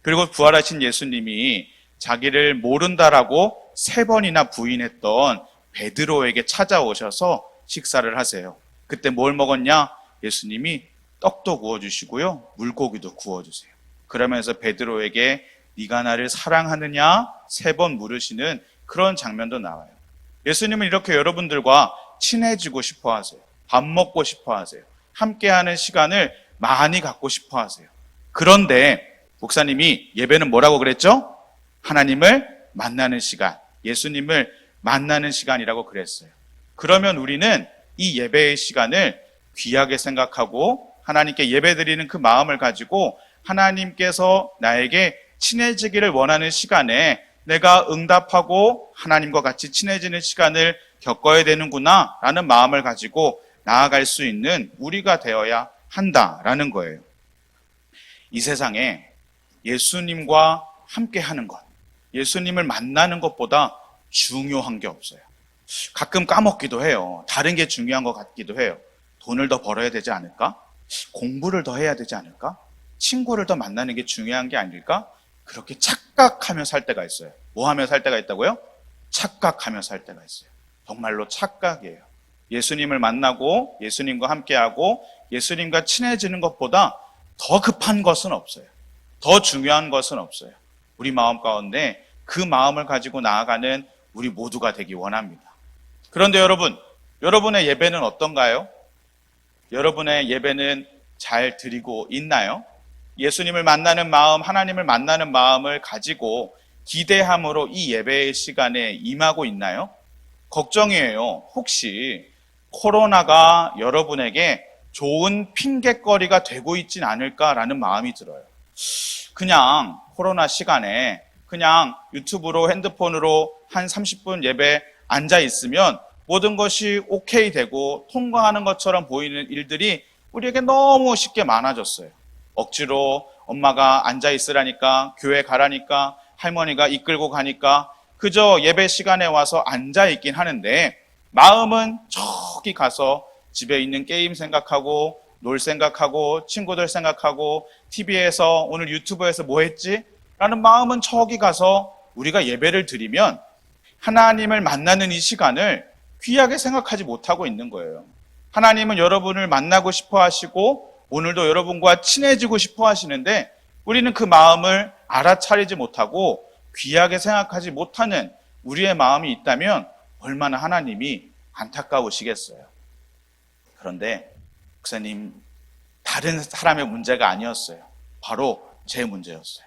그리고 부활하신 예수님이 자기를 모른다라고 3번이나 부인했던 베드로에게 찾아오셔서 식사를 하세요. 그때 뭘 먹었냐? 예수님이 떡도 구워주시고요, 물고기도 구워주세요. 그러면서 베드로에게 네가 나를 사랑하느냐 3번 물으시는 그런 장면도 나와요. 예수님은 이렇게 여러분들과 친해지고 싶어 하세요. 밥 먹고 싶어 하세요. 함께하는 시간을 많이 갖고 싶어 하세요. 그런데 목사님이 예배는 뭐라고 그랬죠? 하나님을 만나는 시간, 예수님을 만나는 시간이라고 그랬어요. 그러면 우리는 이 예배의 시간을 귀하게 생각하고 하나님께 예배드리는 그 마음을 가지고 하나님께서 나에게 친해지기를 원하는 시간에 내가 응답하고 하나님과 같이 친해지는 시간을 겪어야 되는구나 라는 마음을 가지고 나아갈 수 있는 우리가 되어야 한다라는 거예요. 이 세상에 예수님과 함께 하는 것, 예수님을 만나는 것보다 중요한 게 없어요. 가끔 까먹기도 해요. 다른 게 중요한 것 같기도 해요. 돈을 더 벌어야 되지 않을까? 공부를 더 해야 되지 않을까? 친구를 더 만나는 게 중요한 게 아닐까? 그렇게 착각하며 살 때가 있어요. 뭐 하며 살 때가 있다고요? 착각하며 살 때가 있어요. 정말로 착각이에요. 예수님을 만나고 예수님과 함께하고 예수님과 친해지는 것보다 더 급한 것은 없어요. 더 중요한 것은 없어요. 우리 마음 가운데 그 마음을 가지고 나아가는 우리 모두가 되기 원합니다. 그런데 여러분, 여러분의 예배는 어떤가요? 여러분의 예배는 잘 드리고 있나요? 예수님을 만나는 마음, 하나님을 만나는 마음을 가지고 기대함으로 이 예배의 시간에 임하고 있나요? 걱정이에요. 혹시 코로나가 여러분에게 좋은 핑곗거리가 되고 있진 않을까라는 마음이 들어요. 그냥 코로나 시간에 그냥 유튜브로 핸드폰으로 한 30분 예배 앉아 있으면 모든 것이 오케이 되고 통과하는 것처럼 보이는 일들이 우리에게 너무 쉽게 많아졌어요. 억지로 엄마가 앉아 있으라니까, 교회 가라니까, 할머니가 이끌고 가니까 그저 예배 시간에 와서 앉아 있긴 하는데 마음은 저기 가서 집에 있는 게임 생각하고 놀 생각하고 친구들 생각하고 TV에서 오늘 유튜브에서 뭐 했지? 라는 마음은 저기 가서 우리가 예배를 드리면 하나님을 만나는 이 시간을 귀하게 생각하지 못하고 있는 거예요. 하나님은 여러분을 만나고 싶어 하시고 오늘도 여러분과 친해지고 싶어 하시는데 우리는 그 마음을 알아차리지 못하고 귀하게 생각하지 못하는 우리의 마음이 있다면 얼마나 하나님이 안타까우시겠어요. 그런데 목사님, 다른 사람의 문제가 아니었어요. 바로 제 문제였어요.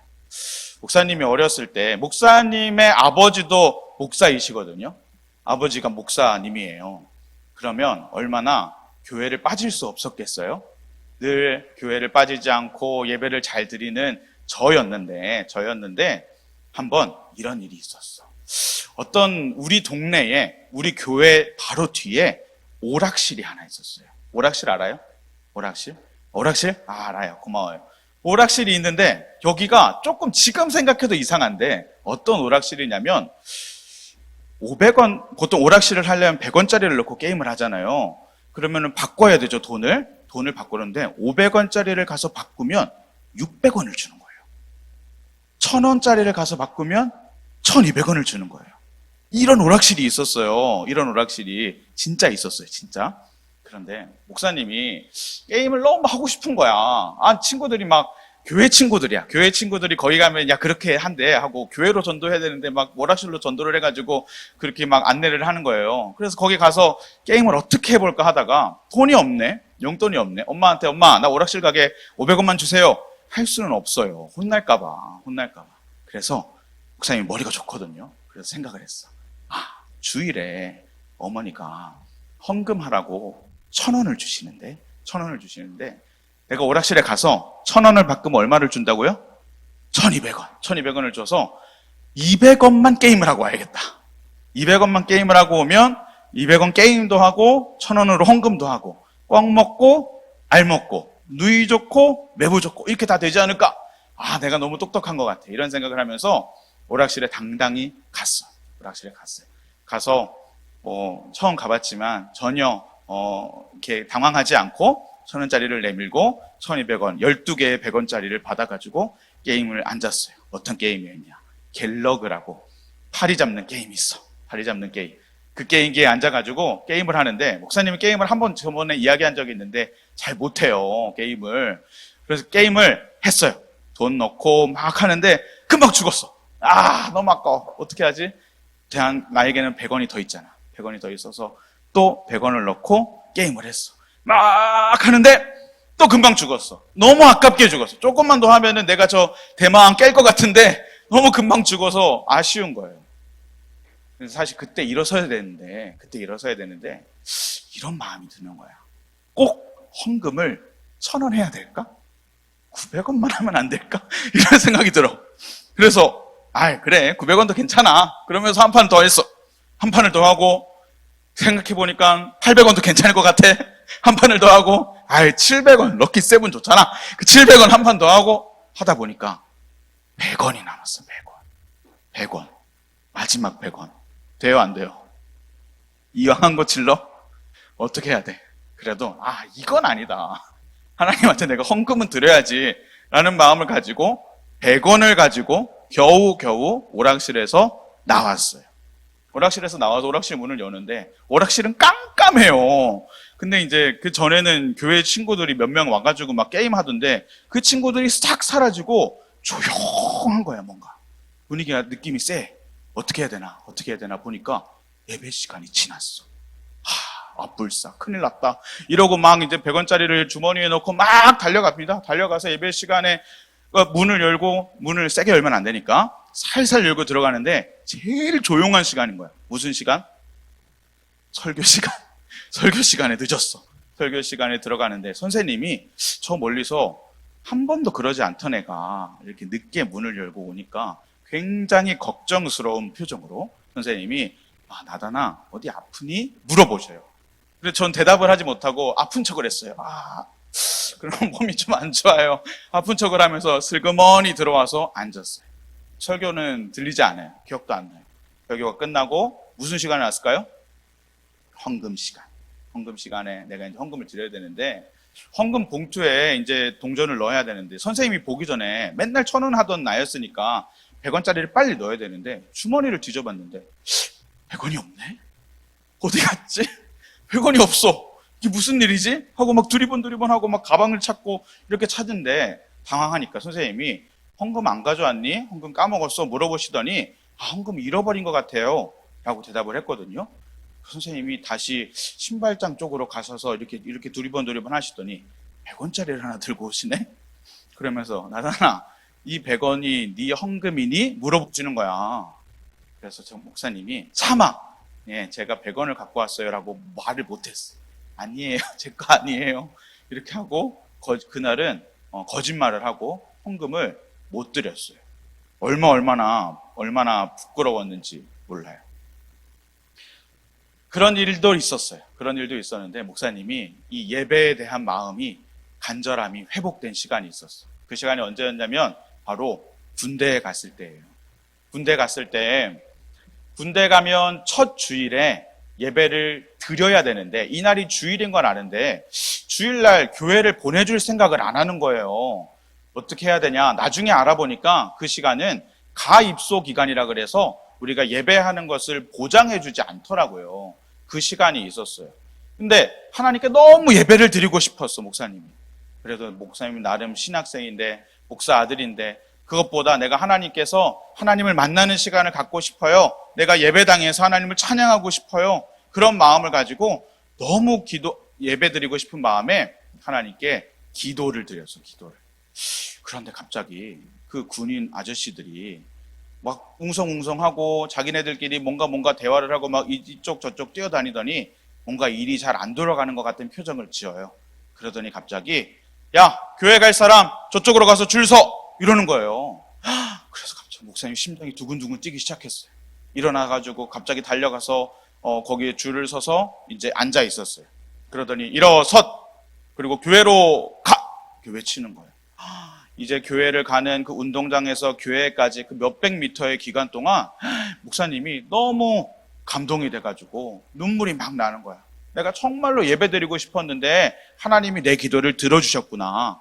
목사님이 어렸을 때 목사님의 아버지도 목사이시거든요. 아버지가 목사님이에요. 그러면 얼마나 교회를 빠질 수 없었겠어요? 늘 교회를 빠지지 않고 예배를 잘 드리는 저였는데 한번 이런 일이 있었어. 어떤 우리 동네에 우리 교회 바로 뒤에 오락실이 하나 있었어요. 오락실 알아요? 오락실? 오락실? 아, 알아요. 고마워요. 오락실이 있는데 여기가 조금 지금 생각해도 이상한데 어떤 오락실이냐면 500원, 보통 오락실을 하려면 100원짜리를 넣고 게임을 하잖아요. 그러면은 바꿔야 되죠, 돈을 바꾸는데 500원짜리를 가서 바꾸면 600원을 주는 거예요. 1000원짜리를 가서 바꾸면 1200원을 주는 거예요. 이런 오락실이 있었어요. 이런 오락실이 진짜 있었어요, 진짜. 그런데 목사님이 게임을 너무 하고 싶은 거야. 친구들이 막 교회 친구들이야. 교회 친구들이 거기 가면 야 그렇게 한대 하고 교회로 전도해야 되는데 막 오락실로 전도를 해가지고 그렇게 막 안내를 하는 거예요. 그래서 거기 가서 게임을 어떻게 해볼까 하다가 돈이 없네. 용돈이 없네. 엄마한테 엄마 나 오락실 가게 500원만 주세요. 할 수는 없어요. 혼날까봐. 그래서 목사님이 머리가 좋거든요. 그래서 생각을 했어. 주일에 어머니가 헌금하라고 1000원을 주시는데 내가 오락실에 가서 1000원을 바꾸면 얼마를 준다고요? 1200원을 줘서 200원만 게임을 하고 와야겠다. 200원만 게임을 하고 오면 200원 게임도 하고 1000원으로 헌금도 하고 꽉 먹고 알 먹고 누이 좋고 매부 좋고 이렇게 다 되지 않을까? 내가 너무 똑똑한 것 같아. 이런 생각을 하면서 오락실에 당당히 갔어. 오락실에 갔어요. 가서 처음 가봤지만 전혀 이렇게 당황하지 않고 1000원짜리를 내밀고 1200원, 12개의 100원짜리를 받아가지고 게임을 앉았어요. 어떤 게임이었냐? 갤러그라고 파리 잡는 게임이 있어. 파리 잡는 게임. 그 게임기에 앉아가지고 게임을 하는데 목사님이 게임을 한번 저번에 이야기한 적이 있는데 잘 못해요. 게임을. 그래서 게임을 했어요. 돈 넣고 막 하는데 금방 죽었어. 너무 아까워. 어떻게 하지? 나에게는 100원이 더 있잖아. 100원이 더 있어서 또 100원을 넣고 게임을 했어. 막 하는데 또 금방 죽었어. 너무 아깝게 죽었어. 조금만 더 하면은 내가 저 대망 깰 것 같은데 너무 금방 죽어서 아쉬운 거예요. 그래서 사실 그때 일어서야 되는데 이런 마음이 드는 거야. 꼭 헌금을 1,000원 해야 될까? 900원만 하면 안 될까? 이런 생각이 들어. 그래서 그래 900원도 괜찮아. 그러면서 한 판 더 했어. 한 판을 더 하고 생각해보니까 800원도 괜찮을 것 같아. 한 판을 더 하고 700원 럭키 세븐 좋잖아. 그 700원 한 판 더 하고 하다 보니까 100원이 남았어. 100원 마지막 100원 돼요 안 돼요? 이왕한 거 질러? 어떻게 해야 돼? 그래도 이건 아니다. 하나님한테 내가 헌금은 드려야지 라는 마음을 가지고 100원을 가지고 겨우 오락실에서 나왔어요. 오락실에서 나와서 오락실 문을 여는데 오락실은 깜깜해요. 근데 이제 그 전에는 교회 친구들이 몇 명 와가지고 막 게임 하던데 그 친구들이 싹 사라지고 조용한 거야. 뭔가 분위기가 느낌이 세. 어떻게 해야 되나 보니까 예배 시간이 지났어. 불싸 큰일 났다 이러고 막 이제 100원짜리를 주머니에 넣고 막 달려갑니다. 달려가서 예배 시간에 문을 열고, 문을 세게 열면 안 되니까 살살 열고 들어가는데 제일 조용한 시간인 거야. 무슨 시간? 설교 시간. 설교 시간에 늦었어. 설교 시간에 들어가는데 선생님이 저 멀리서 한 번도 그러지 않던 애가 이렇게 늦게 문을 열고 오니까 굉장히 걱정스러운 표정으로 선생님이 나다나 어디 아프니? 물어보셔요. 그래서 전 대답을 하지 못하고 아픈 척을 했어요. 그럼 몸이 좀 안 좋아요. 아픈 척을 하면서 슬그머니 들어와서 앉았어요. 설교는 들리지 않아요. 기억도 안 나요. 설교가 끝나고 무슨 시간에 왔을까요? 헌금 시간. 헌금 시간에 내가 이제 헌금을 드려야 되는데 헌금 봉투에 이제 동전을 넣어야 되는데 선생님이 보기 전에 맨날 1,000원 하던 나였으니까 100원짜리를 빨리 넣어야 되는데 주머니를 뒤져봤는데 100원이 없네? 어디 갔지? 100원이 없어. 이게 무슨 일이지? 하고 막 두리번 하고 막 가방을 찾고 이렇게 찾은데 당황하니까 선생님이 헌금 안 가져왔니? 헌금 까먹었어? 물어보시더니 헌금 잃어버린 것 같아요 라고 대답을 했거든요. 선생님이 다시 신발장 쪽으로 가셔서 이렇게 두리번 하시더니 100원짜리를 하나 들고 오시네? 그러면서 나다나 이 100원이 네 헌금이니? 물어보시는 거야. 그래서 저 목사님이 차마 제가 100원을 갖고 왔어요 라고 말을 못했어요. 아니에요. 제 거 아니에요. 이렇게 하고 그날은 거짓말을 하고 헌금을 못 드렸어요. 얼마나 부끄러웠는지 몰라요. 그런 일도 있었어요. 그런 일도 있었는데 목사님이 이 예배에 대한 마음이 간절함이 회복된 시간이 있었어요. 그 시간이 언제였냐면 바로 군대에 갔을 때예요. 군대 갔을 때 군대 가면 첫 주일에 예배를 드려야 되는데 이날이 주일인 건 아는데 주일날 교회를 보내줄 생각을 안 하는 거예요. 어떻게 해야 되냐? 나중에 알아보니까 그 시간은 가입소 기간이라 그래서 우리가 예배하는 것을 보장해주지 않더라고요. 그 시간이 있었어요. 근데 하나님께 너무 예배를 드리고 싶었어, 목사님이. 그래도 목사님이 나름 신학생인데 목사 아들인데 그것보다 내가 하나님께서 하나님을 만나는 시간을 갖고 싶어요. 내가 예배당에서 하나님을 찬양하고 싶어요. 그런 마음을 가지고 너무 예배 드리고 싶은 마음에 하나님께 기도를 드렸어, 기도를. 그런데 갑자기 그 군인 아저씨들이 막 웅성웅성하고 자기네들끼리 뭔가 대화를 하고 막 이쪽 저쪽 뛰어다니더니 뭔가 일이 잘 안 돌아가는 것 같은 표정을 지어요. 그러더니 갑자기 야, 교회 갈 사람 저쪽으로 가서 줄 서! 이러는 거예요. 그래서 갑자기 목사님 심장이 두근두근 뛰기 시작했어요. 일어나가지고 갑자기 달려가서 거기에 줄을 서서 이제 앉아 있었어요. 그러더니 일어섰! 그리고 교회로 가! 이렇게 외치는 거예요. 이제 교회를 가는 그 운동장에서 교회까지 그 몇백 미터의 기간 동안 목사님이 너무 감동이 돼가지고 눈물이 막 나는 거야. 내가 정말로 예배드리고 싶었는데 하나님이 내 기도를 들어주셨구나.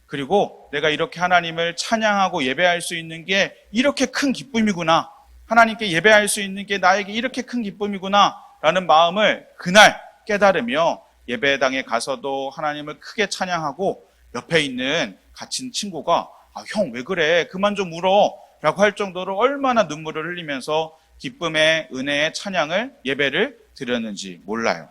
그리고 내가 이렇게 하나님을 찬양하고 예배할 수 있는 게 이렇게 큰 기쁨이구나. 하나님께 예배할 수 있는 게 나에게 이렇게 큰 기쁨이구나 라는 마음을 그날 깨달으며 예배당에 가서도 하나님을 크게 찬양하고 옆에 있는 갇힌 친구가 형 왜 그래? 그만 좀 울어 라고 할 정도로 얼마나 눈물을 흘리면서 기쁨의 은혜의 찬양을 예배를 드렸는지 몰라요.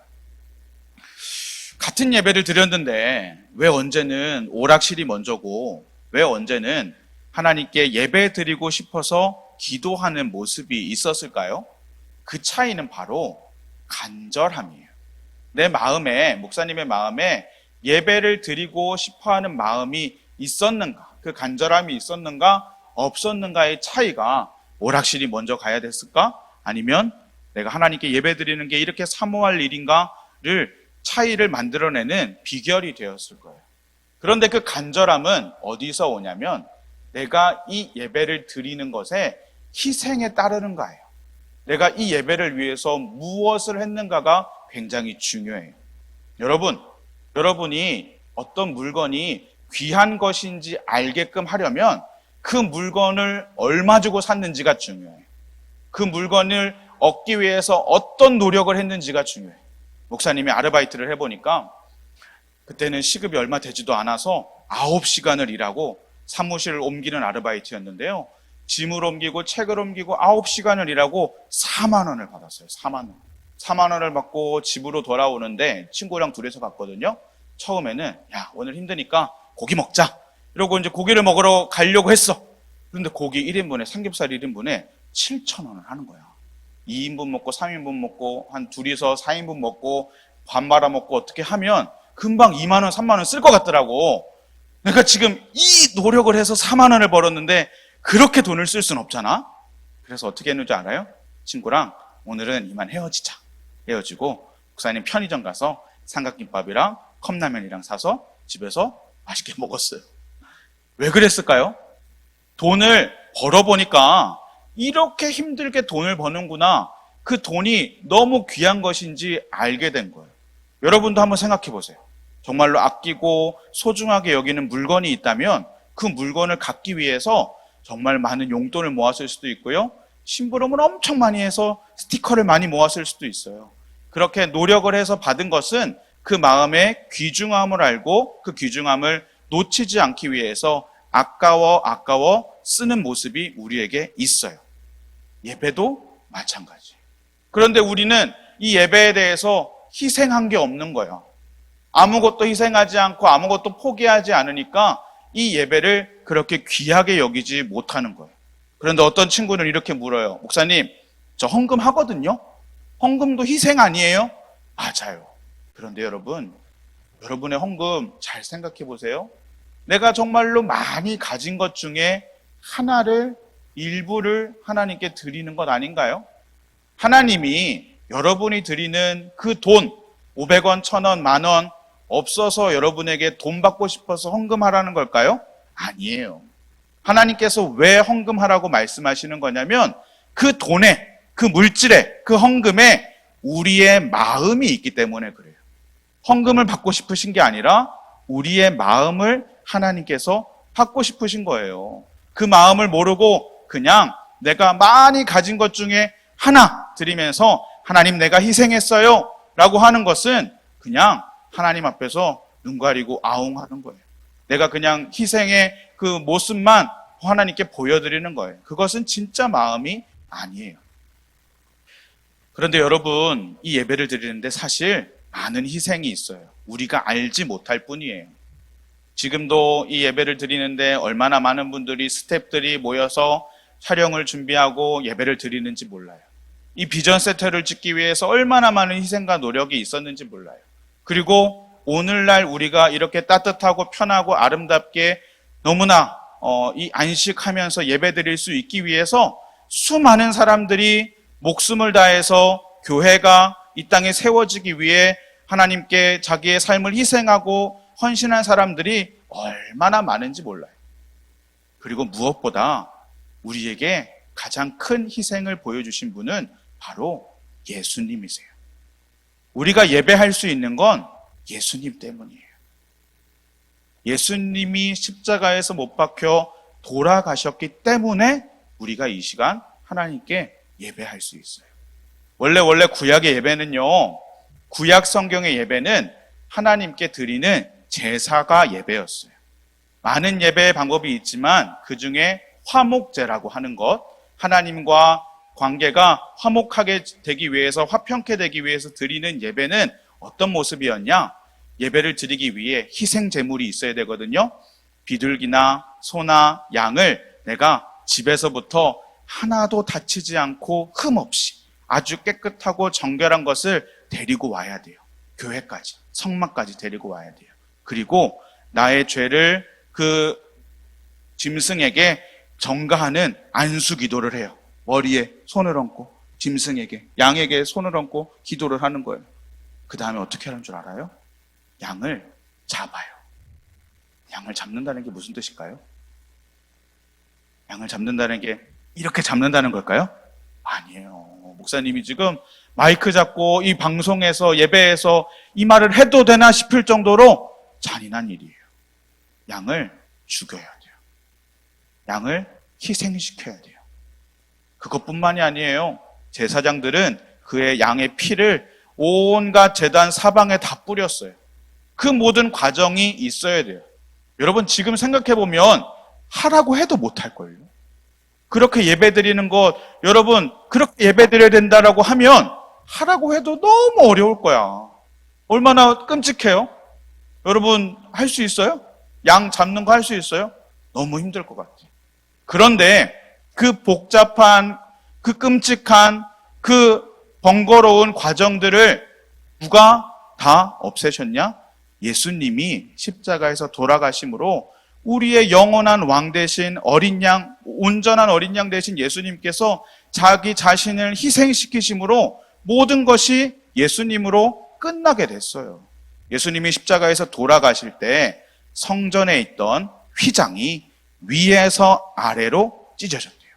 같은 예배를 드렸는데 왜 언제는 오락실이 먼저고 왜 언제는 하나님께 예배 드리고 싶어서 기도하는 모습이 있었을까요? 그 차이는 바로 간절함이에요. 내 마음에, 목사님의 마음에 예배를 드리고 싶어하는 마음이 있었는가, 그 간절함이 있었는가 없었는가의 차이가 오락실이 먼저 가야 됐을까? 아니면 내가 하나님께 예배 드리는 게 이렇게 사모할 일인가를 차이를 만들어내는 비결이 되었을 거예요. 그런데 그 간절함은 어디서 오냐면 내가 이 예배를 드리는 것에 희생에 따르는 거예요. 내가 이 예배를 위해서 무엇을 했는가가 굉장히 중요해요. 여러분이 어떤 물건이 귀한 것인지 알게끔 하려면 그 물건을 얼마 주고 샀는지가 중요해요. 그 물건을 얻기 위해서 어떤 노력을 했는지가 중요해요. 목사님이 아르바이트를 해보니까 그때는 시급이 얼마 되지도 않아서 9시간을 일하고 사무실을 옮기는 아르바이트였는데요. 짐을 옮기고 책을 옮기고 9시간을 일하고 4만 원을 받았어요. 4만 원. 4만 원을 받고 집으로 돌아오는데 친구랑 둘이서 갔거든요. 처음에는 야, 오늘 힘드니까 고기 먹자. 이러고 이제 고기를 먹으러 가려고 했어. 그런데 고기 1인분에, 삼겹살 1인분에 7,000원을 하는 거야. 2인분 먹고 3인분 먹고 한 둘이서 4인분 먹고 밥 말아 먹고 어떻게 하면 금방 2만 원, 3만 원 쓸 것 같더라고. 내가 지금 이 노력을 해서 4만 원을 벌었는데 그렇게 돈을 쓸 수는 없잖아. 그래서 어떻게 했는지 알아요? 친구랑 오늘은 이만 헤어지자. 헤어지고 목사님 편의점 가서 삼각김밥이랑 컵라면이랑 사서 집에서 맛있게 먹었어요. 왜 그랬을까요? 돈을 벌어보니까 이렇게 힘들게 돈을 버는구나. 그 돈이 너무 귀한 것인지 알게 된 거예요. 여러분도 한번 생각해 보세요. 정말로 아끼고 소중하게 여기는 물건이 있다면 그 물건을 갖기 위해서 정말 많은 용돈을 모았을 수도 있고요. 심부름을 엄청 많이 해서 스티커를 많이 모았을 수도 있어요. 그렇게 노력을 해서 받은 것은 그 마음의 귀중함을 알고 그 귀중함을 놓치지 않기 위해서 아까워 쓰는 모습이 우리에게 있어요. 예배도 마찬가지. 그런데 우리는 이 예배에 대해서 희생한 게 없는 거예요. 아무것도 희생하지 않고 아무것도 포기하지 않으니까 이 예배를 그렇게 귀하게 여기지 못하는 거예요. 그런데 어떤 친구는 이렇게 물어요. 목사님, 저 헌금 하거든요. 헌금도 희생 아니에요? 맞아요. 그런데 여러분의 헌금 잘 생각해 보세요. 내가 정말로 많이 가진 것 중에 일부를 하나님께 드리는 것 아닌가요? 하나님이 여러분이 드리는 그 돈, 500원, 1000원, 만원 없어서 여러분에게 돈 받고 싶어서 헌금하라는 걸까요? 아니에요. 하나님께서 왜 헌금하라고 말씀하시는 거냐면 그 돈에, 그 물질에, 그 헌금에 우리의 마음이 있기 때문에 그래요. 헌금을 받고 싶으신 게 아니라 우리의 마음을 하나님께서 받고 싶으신 거예요. 그 마음을 모르고 그냥 내가 많이 가진 것 중에 하나 드리면서 하나님 내가 희생했어요 라고 하는 것은 그냥 하나님 앞에서 눈 가리고 아웅하는 거예요. 내가 그냥 희생의 그 모습만 하나님께 보여드리는 거예요. 그것은 진짜 마음이 아니에요. 그런데 여러분, 이 예배를 드리는데 사실 많은 희생이 있어요. 우리가 알지 못할 뿐이에요. 지금도 이 예배를 드리는데 얼마나 많은 분들이 스태프들이 모여서 촬영을 준비하고 예배를 드리는지 몰라요. 이 비전 세트를 찍기 위해서 얼마나 많은 희생과 노력이 있었는지 몰라요. 그리고 오늘날 우리가 이렇게 따뜻하고 편하고 아름답게 너무나 이 안식하면서 예배 드릴 수 있기 위해서 수많은 사람들이 목숨을 다해서 교회가 이 땅에 세워지기 위해 하나님께 자기의 삶을 희생하고 헌신한 사람들이 얼마나 많은지 몰라요. 그리고 무엇보다 우리에게 가장 큰 희생을 보여주신 분은 바로 예수님이세요. 우리가 예배할 수 있는 건 예수님 때문이에요. 예수님이 십자가에서 못 박혀 돌아가셨기 때문에 우리가 이 시간 하나님께 예배할 수 있어요. 원래 구약의 예배는요, 구약 성경의 예배는 하나님께 드리는 제사가 예배였어요. 많은 예배의 방법이 있지만 그 중에 화목제라고 하는 것, 하나님과 관계가 화목하게 되기 위해서, 화평케 되기 위해서 드리는 예배는 어떤 모습이었냐? 예배를 드리기 위해 희생 제물이 있어야 되거든요. 비둘기나 소나 양을 내가 집에서부터 하나도 다치지 않고 흠없이 아주 깨끗하고 정결한 것을 데리고 와야 돼요. 교회까지, 성막까지 데리고 와야 돼요. 그리고 나의 죄를 그 짐승에게 전가하는 안수 기도를 해요. 머리에 손을 얹고 짐승에게, 양에게 손을 얹고 기도를 하는 거예요. 그 다음에 어떻게 하는 줄 알아요? 양을 잡아요. 양을 잡는다는 게 무슨 뜻일까요? 양을 잡는다는 게 이렇게 잡는다는 걸까요? 아니에요. 목사님이 지금 마이크 잡고 이 방송에서 예배에서 이 말을 해도 되나 싶을 정도로 잔인한 일이에요. 양을 죽여야 돼요. 양을 희생시켜야 돼요. 그것뿐만이 아니에요. 제사장들은 그의 양의 피를 온갖 제단 사방에 다 뿌렸어요. 그 모든 과정이 있어야 돼요. 여러분 지금 생각해보면 하라고 해도 못할걸요. 그렇게 예배 드리는 것, 여러분 그렇게 예배 드려야 된다라고 하면 하라고 해도 너무 어려울 거야. 얼마나 끔찍해요? 여러분 할 수 있어요? 양 잡는 거 할 수 있어요? 너무 힘들 것 같아요. 그런데 그 복잡한, 그 끔찍한, 그 번거로운 과정들을 누가 다 없애셨냐? 예수님이 십자가에서 돌아가심으로 우리의 영원한 왕 대신 어린 양, 온전한 어린 양 대신 예수님께서 자기 자신을 희생시키심으로 모든 것이 예수님으로 끝나게 됐어요. 예수님이 십자가에서 돌아가실 때 성전에 있던 휘장이 위에서 아래로 찢어졌대요.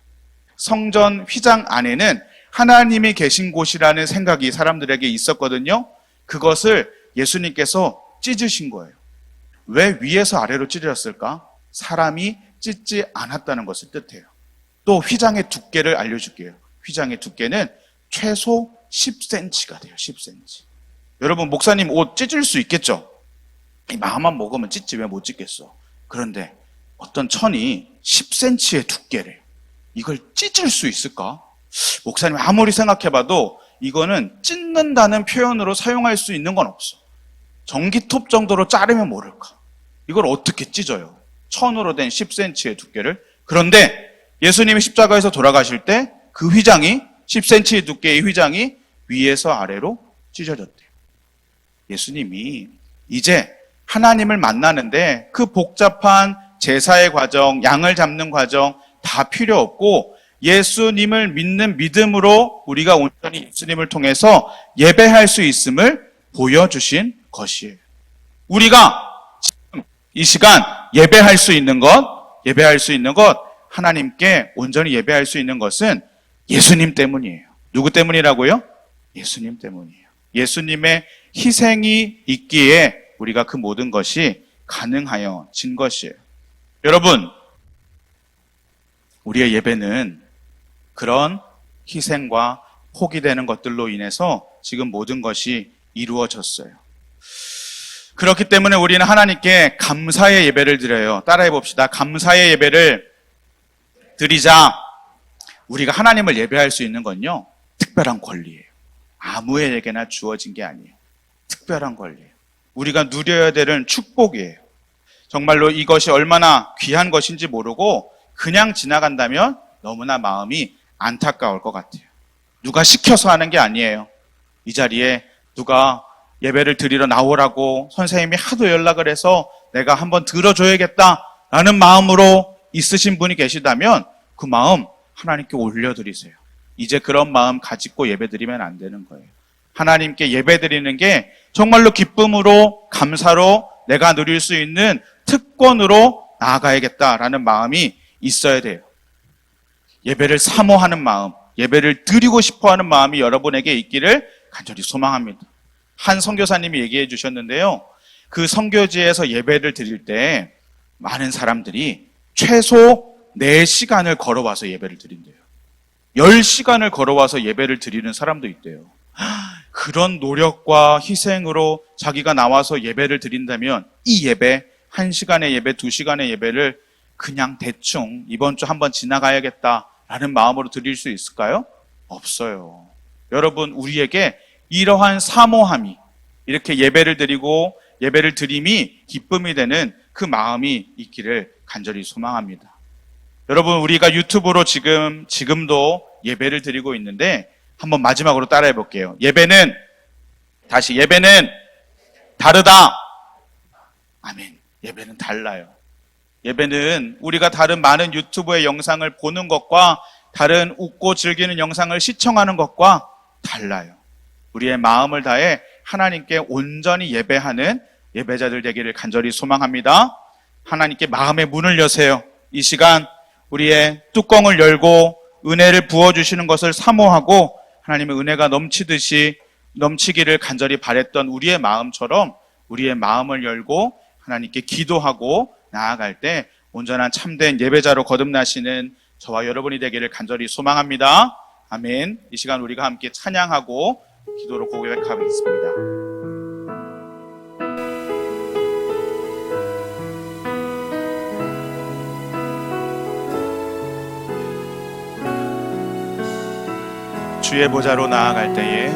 성전 휘장 안에는 하나님이 계신 곳이라는 생각이 사람들에게 있었거든요. 그것을 예수님께서 찢으신 거예요. 왜 위에서 아래로 찢어졌을까? 사람이 찢지 않았다는 것을 뜻해요. 또 휘장의 두께를 알려줄게요. 휘장의 두께는 최소 10cm가 돼요. 10cm. 여러분 목사님 옷 찢을 수 있겠죠? 마음만 먹으면 찢지 왜 못 찢겠어? 그런데 어떤 천이 10cm의 두께래. 이걸 찢을 수 있을까? 목사님 아무리 생각해봐도 이거는 찢는다는 표현으로 사용할 수 있는 건 없어. 전기톱 정도로 자르면 모를까? 이걸 어떻게 찢어요? 천으로 된 10cm의 두께를. 그런데 예수님이 십자가에서 돌아가실 때 그 휘장이 10cm의 두께의 휘장이 위에서 아래로 찢어졌대요. 예수님이 이제 하나님을 만나는데 그 복잡한 제사의 과정, 양을 잡는 과정 다 필요 없고 예수님을 믿는 믿음으로 우리가 온전히 예수님을 통해서 예배할 수 있음을 보여주신 것이에요. 우리가 지금 이 시간 예배할 수 있는 것, 하나님께 온전히 예배할 수 있는 것은 예수님 때문이에요. 누구 때문이라고요? 예수님 때문이에요. 예수님의 희생이 있기에 우리가 그 모든 것이 가능하여진 것이에요. 여러분, 우리의 예배는 그런 희생과 포기되는 것들로 인해서 지금 모든 것이 이루어졌어요. 그렇기 때문에 우리는 하나님께 감사의 예배를 드려요. 따라해 봅시다. 감사의 예배를 드리자. 우리가 하나님을 예배할 수 있는 건요, 특별한 권리예요. 아무에게나 주어진 게 아니에요. 특별한 권리예요. 우리가 누려야 되는 축복이에요. 정말로 이것이 얼마나 귀한 것인지 모르고 그냥 지나간다면 너무나 마음이 안타까울 것 같아요. 누가 시켜서 하는 게 아니에요. 이 자리에 누가 예배를 드리러 나오라고 선생님이 하도 연락을 해서 내가 한번 들어줘야겠다라는 마음으로 있으신 분이 계시다면 그 마음 하나님께 올려드리세요. 이제 그런 마음 가지고 예배드리면 안 되는 거예요. 하나님께 예배드리는 게 정말로 기쁨으로 감사로 내가 누릴 수 있는 특권으로 나아가야겠다라는 마음이 있어야 돼요. 예배를 사모하는 마음, 예배를 드리고 싶어하는 마음이 여러분에게 있기를 간절히 소망합니다. 한 선교사님이 얘기해 주셨는데요. 그 선교지에서 예배를 드릴 때 많은 사람들이 최소 4시간을 걸어와서 예배를 드린대요. 10시간을 걸어와서 예배를 드리는 사람도 있대요. 그런 노력과 희생으로 자기가 나와서 예배를 드린다면 이 예배, 1시간의 예배, 2시간의 예배를 그냥 대충 이번 주 한번 지나가야겠다라는 마음으로 드릴 수 있을까요? 없어요. 여러분, 우리에게 이러한 사모함이, 이렇게 예배를 드리고 예배를 드림이 기쁨이 되는 그 마음이 있기를 간절히 소망합니다. 여러분, 우리가 유튜브로 지금도 예배를 드리고 있는데 한번 마지막으로 따라해 볼게요. 예배는 다르다. 아멘. 예배는 달라요. 예배는 우리가 다른 많은 유튜브의 영상을 보는 것과 다른 웃고 즐기는 영상을 시청하는 것과 달라요. 우리의 마음을 다해 하나님께 온전히 예배하는 예배자들 되기를 간절히 소망합니다. 하나님께 마음의 문을 여세요. 이 시간 우리의 뚜껑을 열고 은혜를 부어주시는 것을 사모하고 하나님의 은혜가 넘치기를 간절히 바랬던 우리의 마음처럼 우리의 마음을 열고 하나님께 기도하고 나아갈 때 온전한 참된 예배자로 거듭나시는 저와 여러분이 되기를 간절히 소망합니다. 아멘. 이 시간 우리가 함께 찬양하고 기도로 고백하겠습니다. 주의 보좌로 나아갈 때에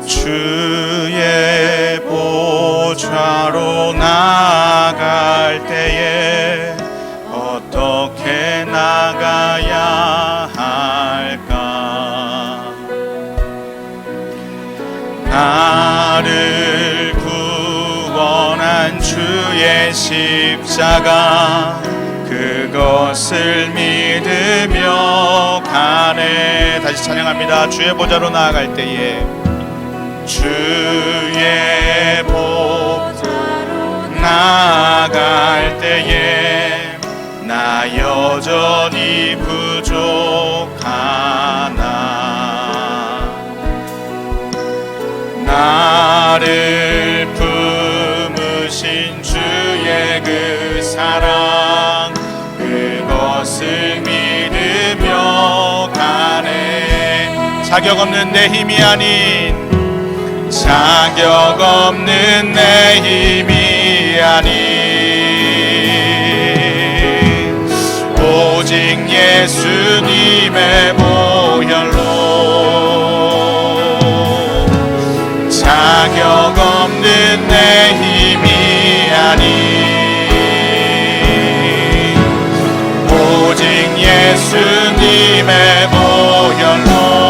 주의 보좌로 나아갈 때에 어떻게 나가야 할까? 나를 구원한 주의 십자가 그것을 믿으며 가네. 다시 찬양합니다. 주의 보좌로 나아갈 때에 주의 보좌로 나아갈 때에 나 여전히 부족하나 나를 품으신 주의 그 사랑 그것을 믿으며 가네. 자격 없는 내 힘이 아닌 자격 없는 내 힘이 아닌 오직 예수님의 보혈로 자격 없는 내 힘이 아닌 오직 예수님의 보혈로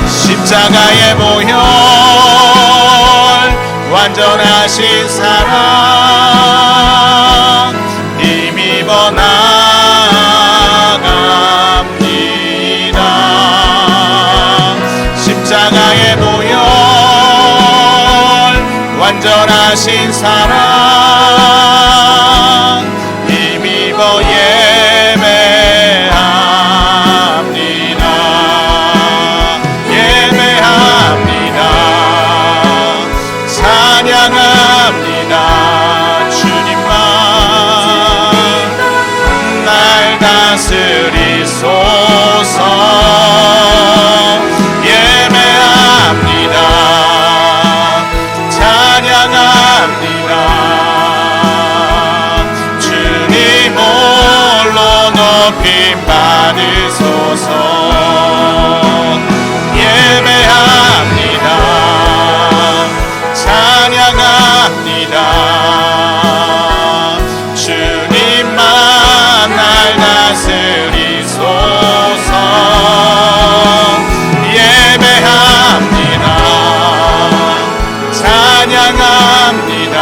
십자가의 보혈 완전하신 사랑 힘입어 나갑니다. 십자가의 보혈 완전하신 사랑 힘입어 찬양합니다. 주님만 날 다스리소서. 예배합니다. 찬양합니다. 주님 홀로 높임 받으소서. 예배합니다. 찬양합니다. 주님만 날 다스리소서. 예배합니다. 찬양합니다.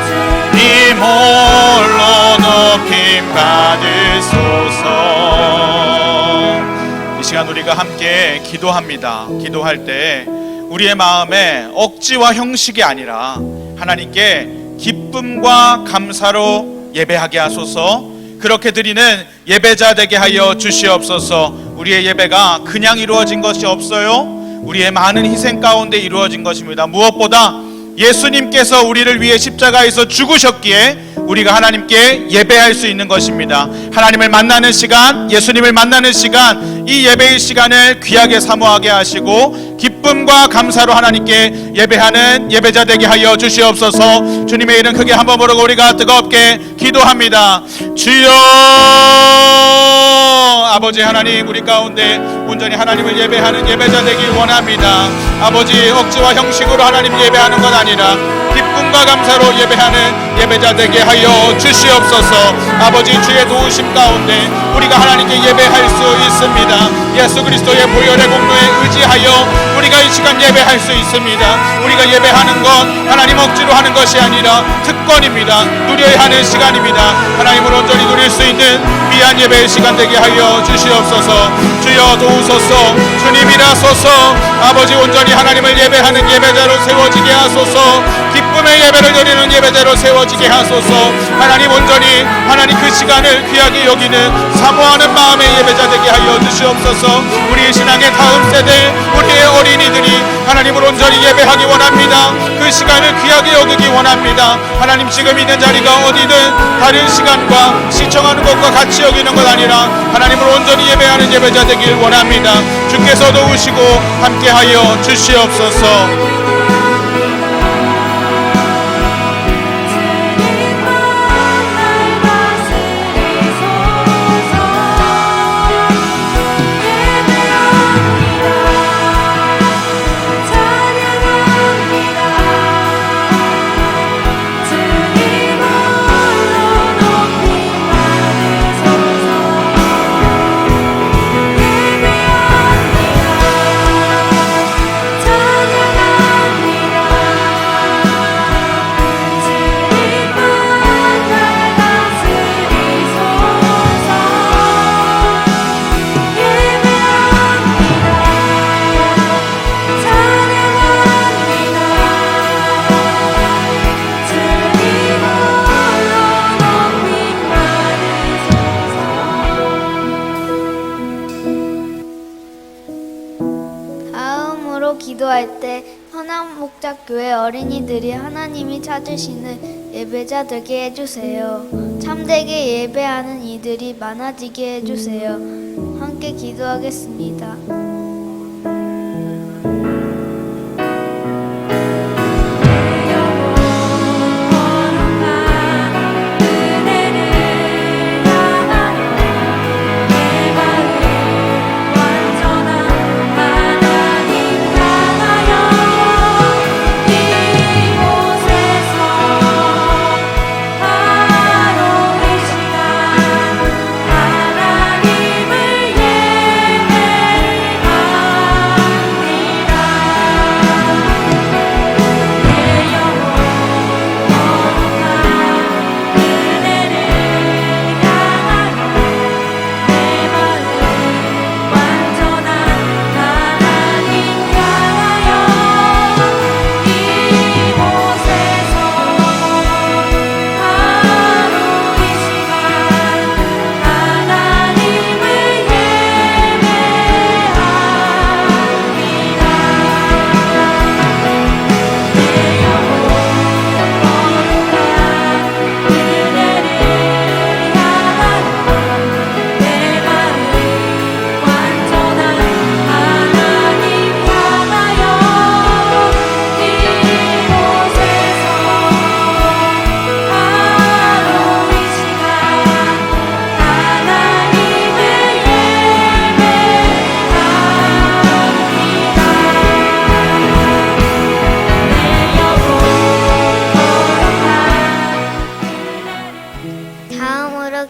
주님 홀로 높임 받으소서. 이 시간 우리가 함께 기도합니다. 기도할 때 우리의 마음에 억지와 형식이 아니라 하나님께 기쁨과 감사로 예배하게 하소서. 그렇게 드리는 예배자 되게 하여 주시옵소서. 우리의 예배가 그냥 이루어진 것이 없어요. 우리의 많은 희생 가운데 이루어진 것입니다. 무엇보다 예수님께서 우리를 위해 십자가에서 죽으셨기에 우리가 하나님께 예배할 수 있는 것입니다. 하나님을 만나는 시간, 예수님을 만나는 시간, 이 예배의 시간을 귀하게 사모하게 하시고 기쁨과 감사로 하나님께 예배하는 예배자 되게 하여 주시옵소서. 주님의 이름 크게 한번 부르고 우리가 뜨겁게 기도합니다. 주여, 아버지 하나님, 우리 가운데 온전히 하나님을 예배하는 예배자 되길 원합니다. 아버지 억지와 형식으로 하나님 예배하는 것 아니라 기쁨과 감사로 예배하는 예배자 되게 하여 주시옵소서. 아버지 주의 도우심 가운데 우리가 하나님께 예배할 수 있습니다. 예수 그리스도의 보혈의 공로에 의지하여 우리가 이 시간 예배할 수 있습니다. 우리가 예배하는 건 하나님 억지로 하는 것이 아니라 특권입니다. 누려야 하는 시간입니다. 하나님을 온전히 누릴 수 있는 귀한 예배의 시간 되게 하여 주시옵소서. 주여 도우소서. 주님이라소서. 아버지 온전히 하나님을 예배하는 예배자로 세워지게 하소서. 기쁨의 예배를 드리는 예배자로 세워지게 하소서. 하나님 온전히 하나님 그 시간을 귀하게 여기는 사모하는 마음의 예배자 되게 하여 주시옵소서. 우리 신앙의 다음 세대 우리의 어린이들이 하나님을 온전히 예배하기 원합니다. 그 시간을 귀하게 여기기 원합니다. 하나님 지금 있는 자리가 어디든 다른 시간과 시청하는 것과 같이 여기는 것 아니라 하나님을 온전히 예배하는 예배자 되길 원합니다. 주께서 도우시고 함께하여 주시옵소서. 기도할 때 헌암목자교회 어린이들이 하나님이 찾으시는 예배자 되게 해주세요. 참되게 예배하는 이들이 많아지게 해주세요. 함께 기도하겠습니다.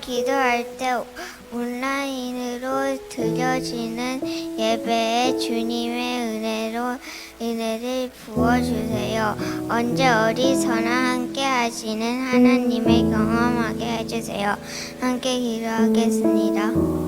기도할 때 온라인으로 드려지는 예배에 주님의 은혜를 부어주세요. 언제 어디서나 함께 하시는 하나님을 경험하게 해주세요. 함께 기도하겠습니다. 예배합니다.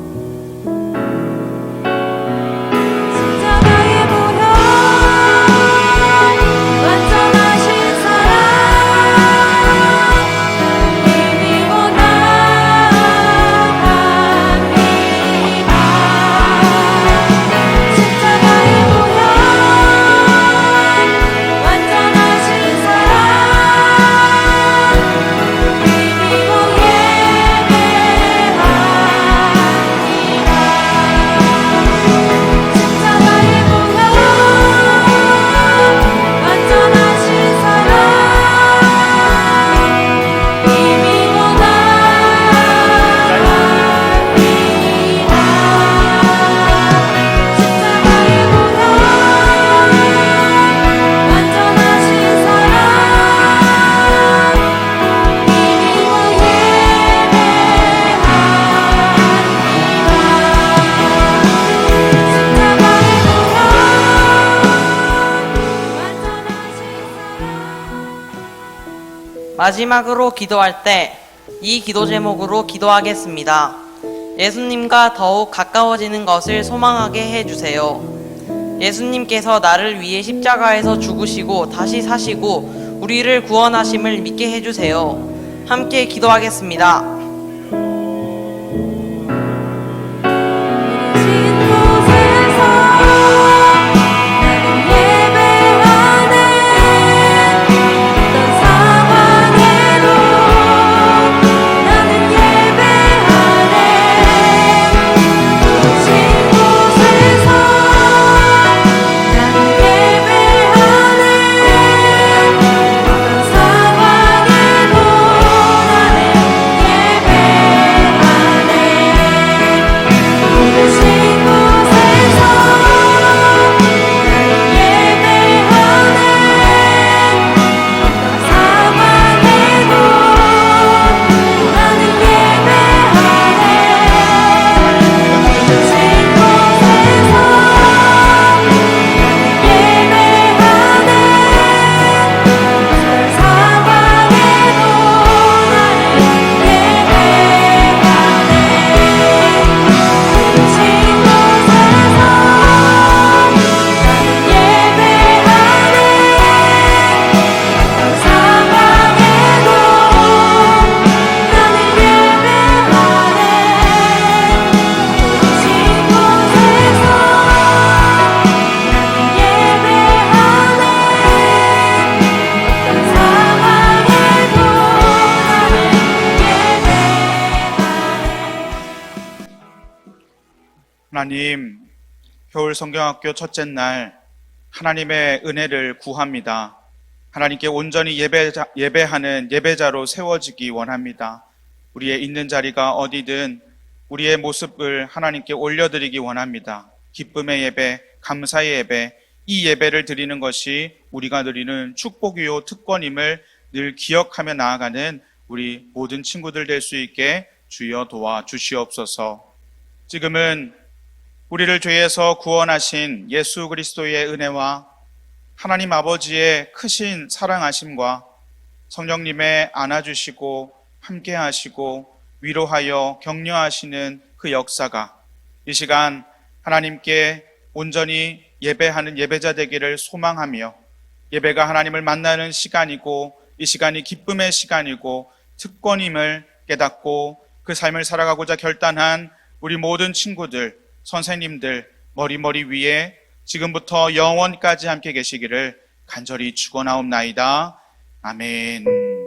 마지막으로 기도할 때 이 기도 제목으로 기도하겠습니다. 예수님과 더욱 가까워지는 것을 소망하게 해주세요. 예수님께서 나를 위해 십자가에서 죽으시고 다시 사시고 우리를 구원하심을 믿게 해주세요. 함께 기도하겠습니다. 하나님, 겨울 성경학교 첫째 날 하나님의 은혜를 구합니다. 하나님께 온전히 예배하는 예배자로 세워지기 원합니다. 우리의 있는 자리가 어디든 우리의 모습을 하나님께 올려드리기 원합니다. 기쁨의 예배, 감사의 예배, 이 예배를 드리는 것이 우리가 누리는 축복이요 특권임을 늘 기억하며 나아가는 우리 모든 친구들 될 수 있게 주여 도와주시옵소서. 지금은 우리를 죄에서 구원하신 예수 그리스도의 은혜와 하나님 아버지의 크신 사랑하심과 성령님의 안아주시고 함께하시고 위로하여 격려하시는 그 역사가 이 시간 하나님께 온전히 예배하는 예배자 되기를 소망하며, 예배가 하나님을 만나는 시간이고 이 시간이 기쁨의 시간이고 특권임을 깨닫고 그 삶을 살아가고자 결단한 우리 모든 친구들, 선생님들 머리 위에 지금부터 영원까지 함께 계시기를 간절히 축원하옵나이다. 아멘.